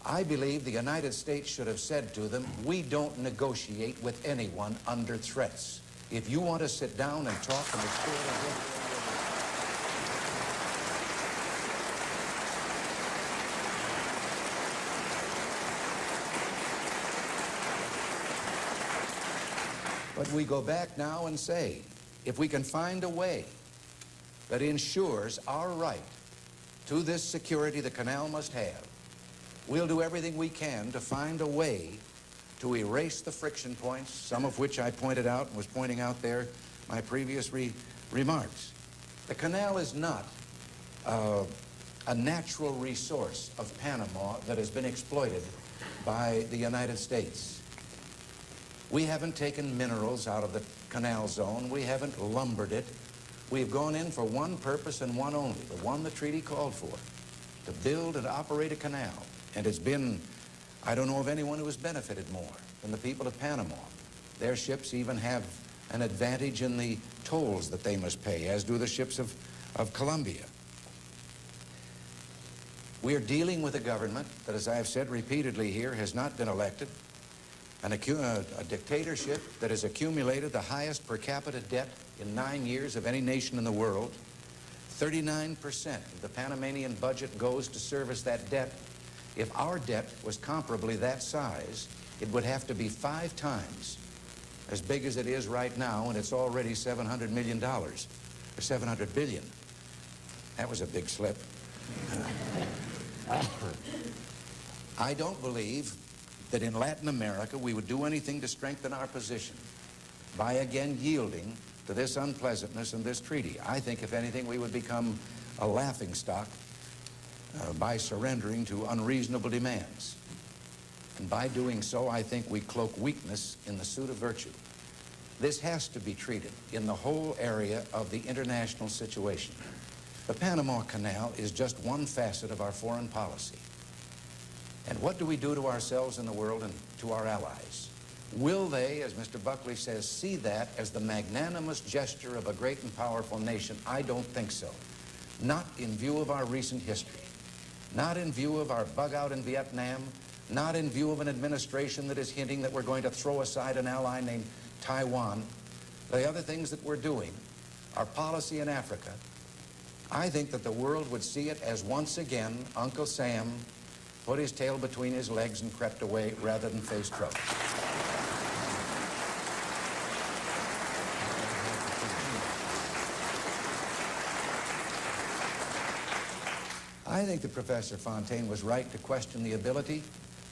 I believe the United States should have said to them, we don't negotiate with anyone under threats. If you want to sit down and talk and explore But we go back now and say, if we can find a way that ensures our right to this security the canal must have, we'll do everything we can to find a way to erase the friction points, some of which I pointed out and was pointing out there my previous remarks. The canal is not a natural resource of Panama that has been exploited by the United States. We haven't taken minerals out of the canal zone. We haven't lumbered it. We've gone in for one purpose and one only, the one the treaty called for, to build and operate a canal. And it's been, I don't know of anyone who has benefited more than the people of Panama. Their ships even have an advantage in the tolls that they must pay, as do the ships of Colombia. We are dealing with a government that, as I have said repeatedly here, has not been elected, a dictatorship that has accumulated the highest per capita debt in 9 years of any nation in the world. 39% of the Panamanian budget goes to service that debt. If our debt was comparably that size, it would have to be 5 times as big as it is right now, and it's already $700 million, or $700 billion. That was a big slip. I don't believe that in Latin America we would do anything to strengthen our position by again yielding to this unpleasantness and this treaty. I think, if anything, we would become a laughingstock by surrendering to unreasonable demands. And by doing so, I think we cloak weakness in the suit of virtue. This has to be treated in the whole area of the international situation. The Panama Canal is just one facet of our foreign policy. And what do we do to ourselves in the world and to our allies? Will they, as Mr. Buckley says, see that as the magnanimous gesture of a great and powerful nation? I don't think so. Not in view of our recent history. Not in view of our bug out in Vietnam. Not in view of an administration that is hinting that we're going to throw aside an ally named Taiwan. The other things that we're doing, our policy in Africa, I think that the world would see it as once again Uncle Sam put his tail between his legs and crept away rather than face trouble. I think that Professor Fontaine was right to question the ability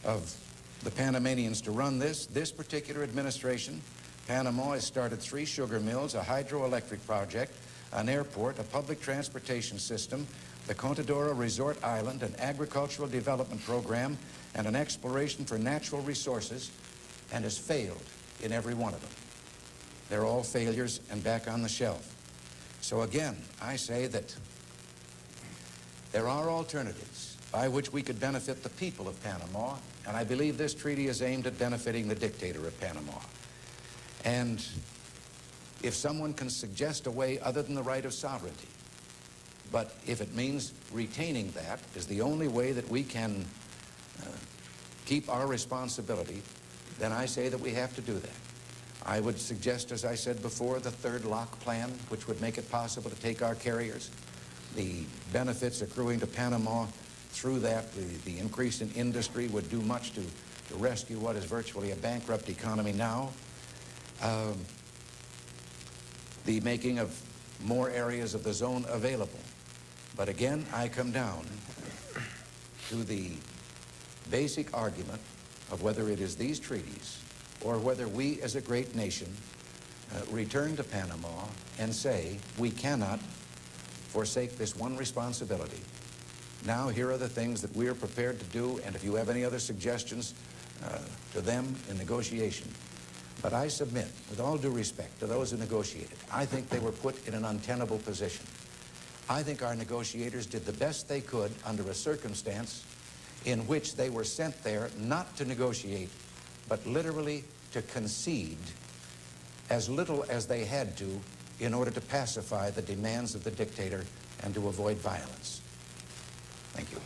of the Panamanians to run this particular administration. Panama has started 3 sugar mills, a hydroelectric project, an airport, a public transportation system, the Contadora Resort Island, an agricultural development program, and an exploration for natural resources, and has failed in every one of them. They're all failures and back on the shelf. So again, I say that there are alternatives by which we could benefit the people of Panama, and I believe this treaty is aimed at benefiting the dictator of Panama. And if someone can suggest a way other than the right of sovereignty, but if it means retaining that is the only way that we can keep our responsibility, then I say that we have to do that. I would suggest, as I said before, the third lock plan, which would make it possible to take our carriers. The benefits accruing to Panama through that, the increase in industry would do much to rescue what is virtually a bankrupt economy now. The making of more areas of the zone available. But again, I come down to the basic argument of whether it is these treaties or whether we as a great nation return to Panama and say we cannot forsake this one responsibility. Now here are the things that we are prepared to do, and if you have any other suggestions to them in negotiation. But I submit, with all due respect to those who negotiated, I think they were put in an untenable position. I think our negotiators did the best they could under a circumstance in which they were sent there not to negotiate, but literally to concede as little as they had to in order to pacify the demands of the dictator and to avoid violence. Thank you.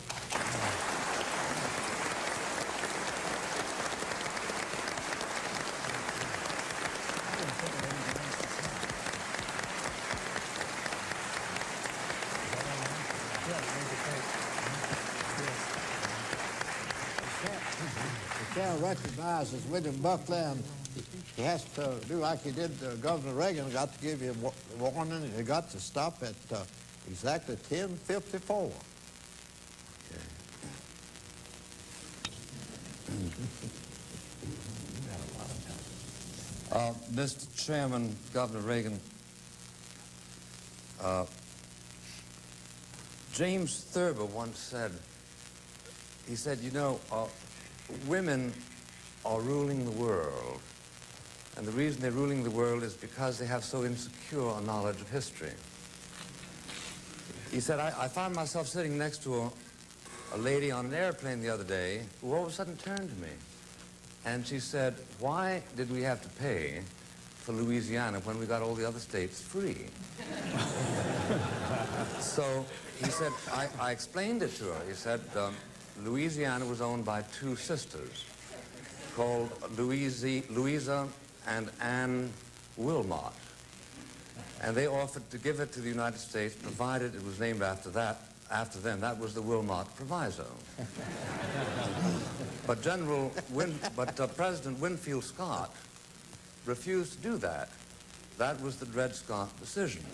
The chair recognizes William Buckley, and he has to do like he did Governor Reagan. He got to give you a warning, and he got to stop at exactly 10:54. Mr. Chairman, Governor Reagan, James Thurber once said, he said, you know, women are ruling the world, and the reason they're ruling the world is because they have so insecure a knowledge of history. He said, I found myself sitting next to a lady on an airplane the other day who all of a sudden turned to me, and she said, why did we have to pay for Louisiana when we got all the other states free? So he said, I explained it to her. He said, Louisiana was owned by 2 sisters called Louisa and Anne Wilmot. And they offered to give it to the United States, provided it was named after them. That was the Wilmot Proviso. But President Winfield Scott refused to do that. That was the Dred Scott decision.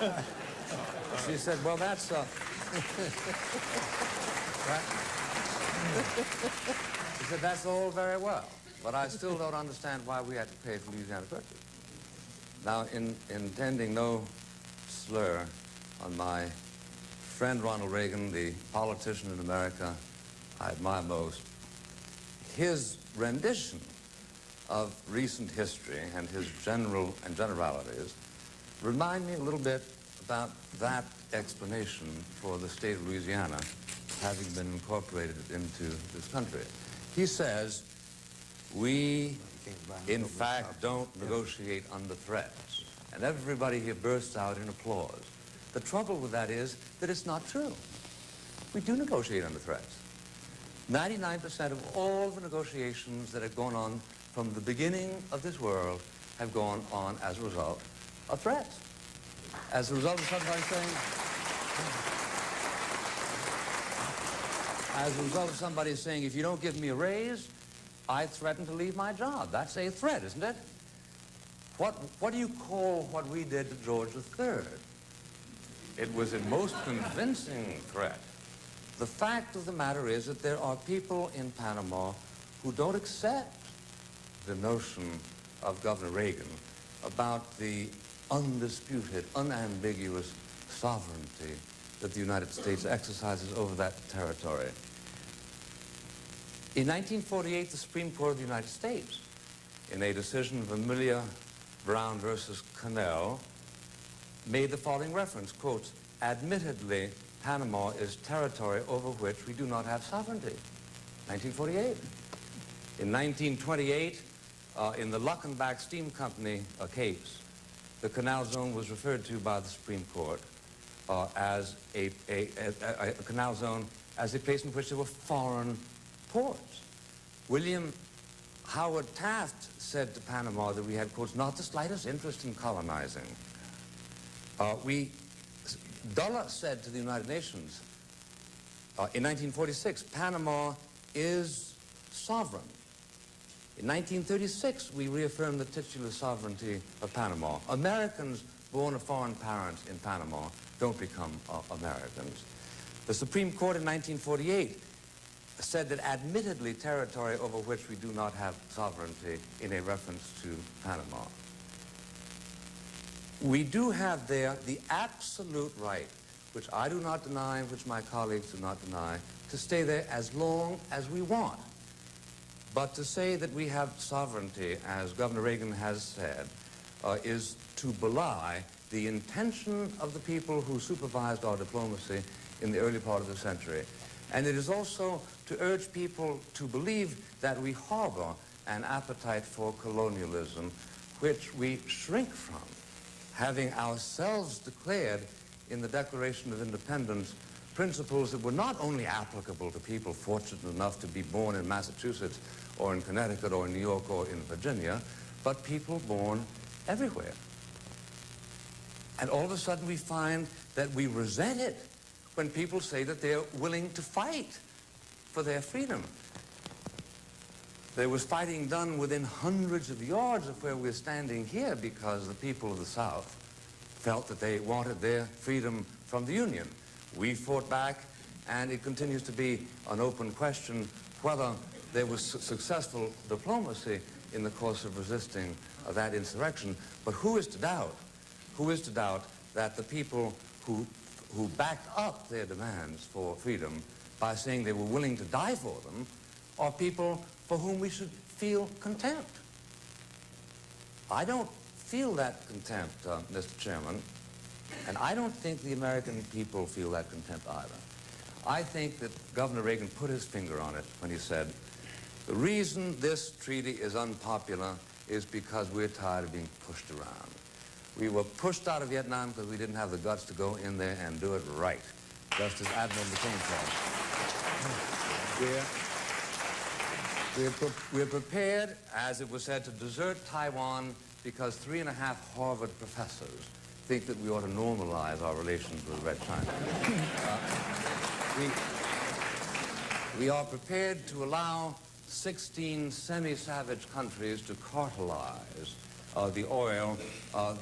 And she said, well, that's she said, that's all very well, but I still don't understand why we had to pay for Louisiana Purchase. Now, in intending no slur on my friend Ronald Reagan, the politician in America I admire most, his rendition of recent history and his generalities remind me a little bit about that explanation for the state of Louisiana having been incorporated into this country. He says, we, in fact, don't negotiate under threats. And everybody here bursts out in applause. The trouble with that is that it's not true. We do negotiate under threats. 99% of all the negotiations that have gone on from the beginning of this world have gone on as a result of threats. As a result of somebody saying, if you don't give me a raise, I threaten to leave my job. That's a threat, isn't it? What do you call what we did to George III? It was a most convincing threat. The fact of the matter is that there are people in Panama who don't accept the notion of Governor Reagan about the undisputed, unambiguous sovereignty that the United States exercises over that territory. In 1948, the Supreme Court of the United States, in a decision of Amelia Brown versus Connell, made the following reference, quote, "Admittedly, Panama is territory over which we do not have sovereignty." 1948. In 1928, in the Luckenbach Steam Company case, the canal zone was referred to by the Supreme Court as a canal zone as a place in which there were foreign ports. William Howard Taft said to Panama that we had, quote, "not the slightest interest in colonizing." Dulles said to the United Nations in 1946, "Panama is sovereign." In 1936, we reaffirmed the titular sovereignty of Panama. Americans born of foreign parents in Panama don't become Americans. The Supreme Court in 1948 said that admittedly territory over which we do not have sovereignty in a reference to Panama. We do have there the absolute right, which I do not deny, which my colleagues do not deny, to stay there as long as we want. But to say that we have sovereignty, as Governor Reagan has said, is to belie the intention of the people who supervised our diplomacy in the early part of the century. And it is also to urge people to believe that we harbor an appetite for colonialism, which we shrink from, having ourselves declared in the Declaration of Independence principles that were not only applicable to people fortunate enough to be born in Massachusetts or in Connecticut or in New York or in Virginia, but people born everywhere. And all of a sudden we find that we resent it when people say that they're willing to fight for their freedom. There was fighting done within hundreds of yards of where we're standing here because the people of the South felt that they wanted their freedom from the Union. We fought back, and it continues to be an open question whether there was successful diplomacy in the course of resisting that insurrection. But who is to doubt that the people who backed up their demands for freedom by saying they were willing to die for them are people for whom we should feel contempt? I don't feel that contempt, Mr. Chairman, and I don't think the American people feel that contempt either. I think that Governor Reagan put his finger on it when he said, the reason this treaty is unpopular is because we're tired of being pushed around. We were pushed out of Vietnam because we didn't have the guts to go in there and do it right, just as Admiral McCain said. We're prepared, as it was said, to desert Taiwan because 3.5 Harvard professors think that we ought to normalize our relations with Red China. We are prepared to allow 16 semi-savage countries to cartelize the oil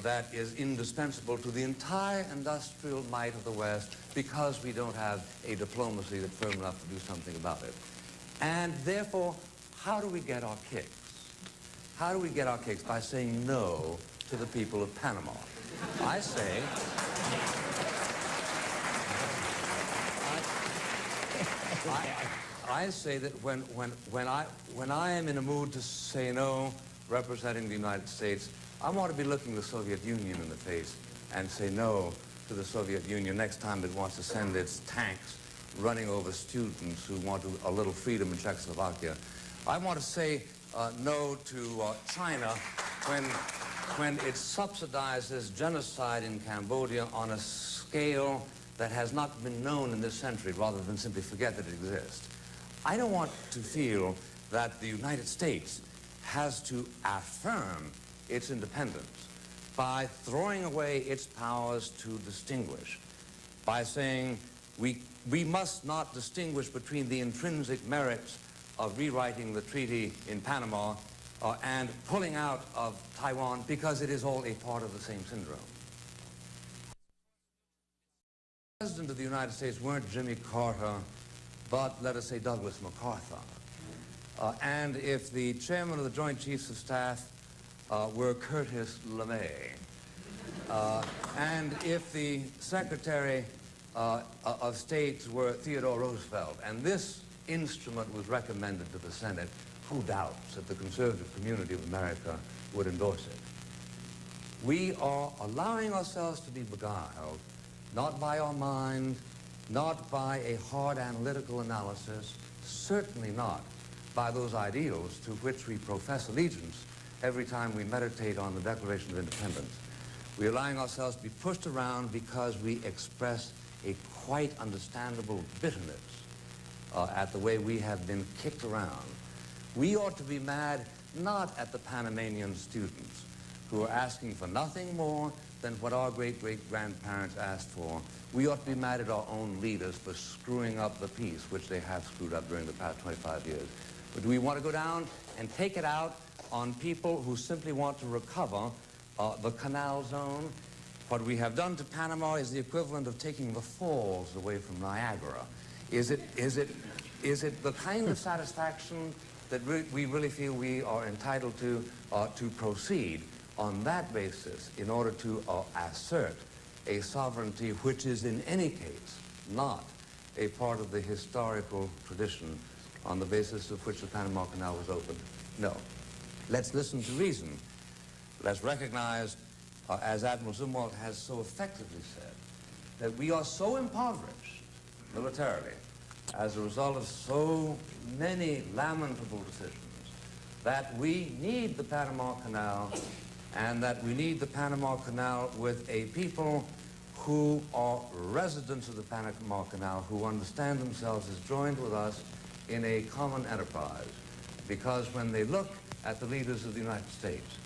that is indispensable to the entire industrial might of the West because we don't have a diplomacy that's firm enough to do something about it. And therefore, how do we get our kicks? How do we get our kicks? By saying no to the people of Panama. I say that when I am in a mood to say no, representing the United States, I want to be looking the Soviet Union in the face and say no to the Soviet Union next time it wants to send its tanks running over students who want a little freedom in Czechoslovakia. I want to say no to China when it subsidizes genocide in Cambodia on a scale that has not been known in this century, rather than simply forget that it exists. I don't want to feel that the United States has to affirm its independence by throwing away its powers to distinguish, by saying we must not distinguish between the intrinsic merits of rewriting the treaty in Panama and pulling out of Taiwan because it is all a part of the same syndrome. President of the United States weren't Jimmy Carter, but let us say Douglas MacArthur. And if the chairman of the Joint Chiefs of Staff were Curtis LeMay, and if the Secretary of State were Theodore Roosevelt, and this instrument was recommended to the Senate, who doubts that the conservative community of America would endorse it? We are allowing ourselves to be beguiled, not by our mind, not by a hard analytical analysis, certainly not by those ideals to which we profess allegiance every time we meditate on the Declaration of Independence. We're allowing ourselves to be pushed around because we express a quite understandable bitterness at the way we have been kicked around. We ought to be mad not at the Panamanian students who are asking for nothing more than what our great-great-grandparents asked for. We ought to be mad at our own leaders for screwing up the peace, which they have screwed up during the past 25 years. But do we want to go down and take it out on people who simply want to recover the canal zone? What we have done to Panama is the equivalent of taking the falls away from Niagara. Is it the kind of satisfaction that we really feel we are entitled to proceed on that basis in order to assert a sovereignty which is in any case not a part of the historical tradition on the basis of which the Panama Canal was opened? No. Let's listen to reason. Let's recognize, as Admiral Zumwalt has so effectively said, that we are so impoverished militarily as a result of so many lamentable decisions that we need the Panama Canal, and that we need the Panama Canal with a people who are residents of the Panama Canal, who understand themselves as joined with us in a common enterprise. Because when they look at the leaders of the United States,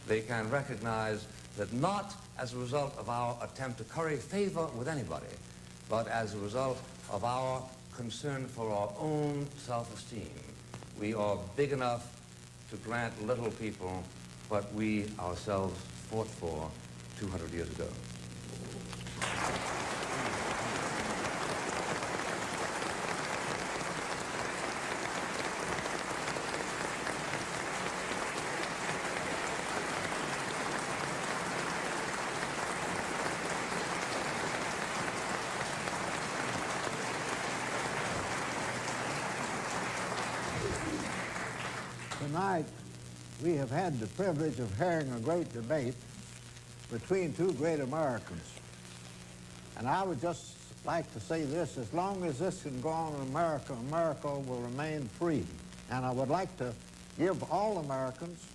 they can recognize that not as a result of our attempt to curry favor with anybody, but as a result of our concern for our own self-esteem, we are big enough to grant little people what we ourselves fought for 200 years ago. Tonight, we have had the privilege of hearing a great debate between two great Americans. And I would just like to say this: as long as this can go on in America, America will remain free. And I would like to give all Americans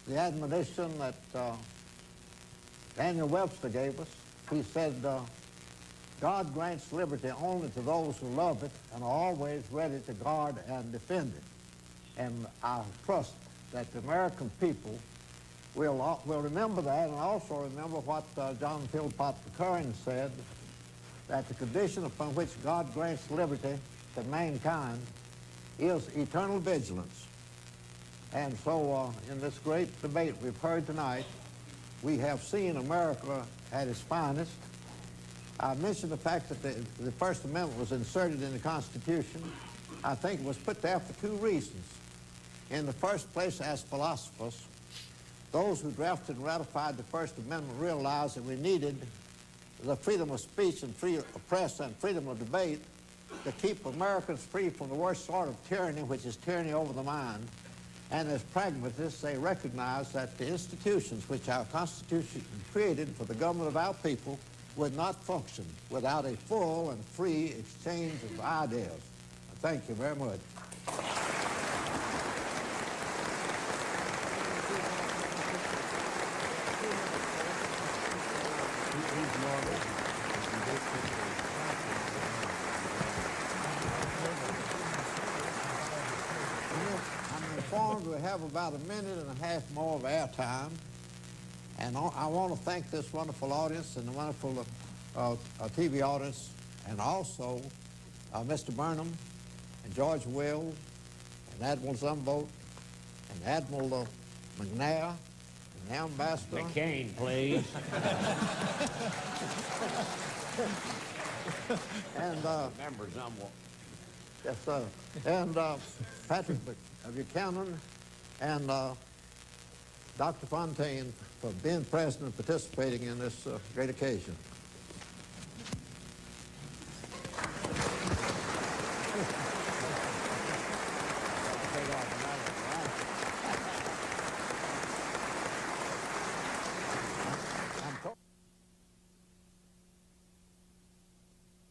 the admonition that Daniel Webster gave us. He said, God grants liberty only to those who love it and are always ready to guard and defend it. And I trust that the American people will remember that, and also remember what John Philpott Curran said, that the condition upon which God grants liberty to mankind is eternal vigilance. And so in this great debate we've heard tonight, we have seen America at its finest. I mentioned the fact that the First Amendment was inserted in the Constitution. I think it was put there for two reasons. In the first place, as philosophers, those who drafted and ratified the First Amendment realized that we needed the freedom of speech and free of press and freedom of debate to keep Americans free from the worst sort of tyranny, which is tyranny over the mind. And as pragmatists, they recognize that the institutions which our Constitution created for the government of our people would not function without a full and free exchange of ideas. Thank you very much. I'm informed we have about a minute and a half more of air time, and I want to thank this wonderful audience and the wonderful TV audience, and also Mr. Burnham and George Will and Admiral Zumwalt and Admiral McNair and the Ambassador. McCain, please. And Remember someone. yes, sir. And Patrick Buchanan and Dr. Fontaine for being present and participating in this great occasion.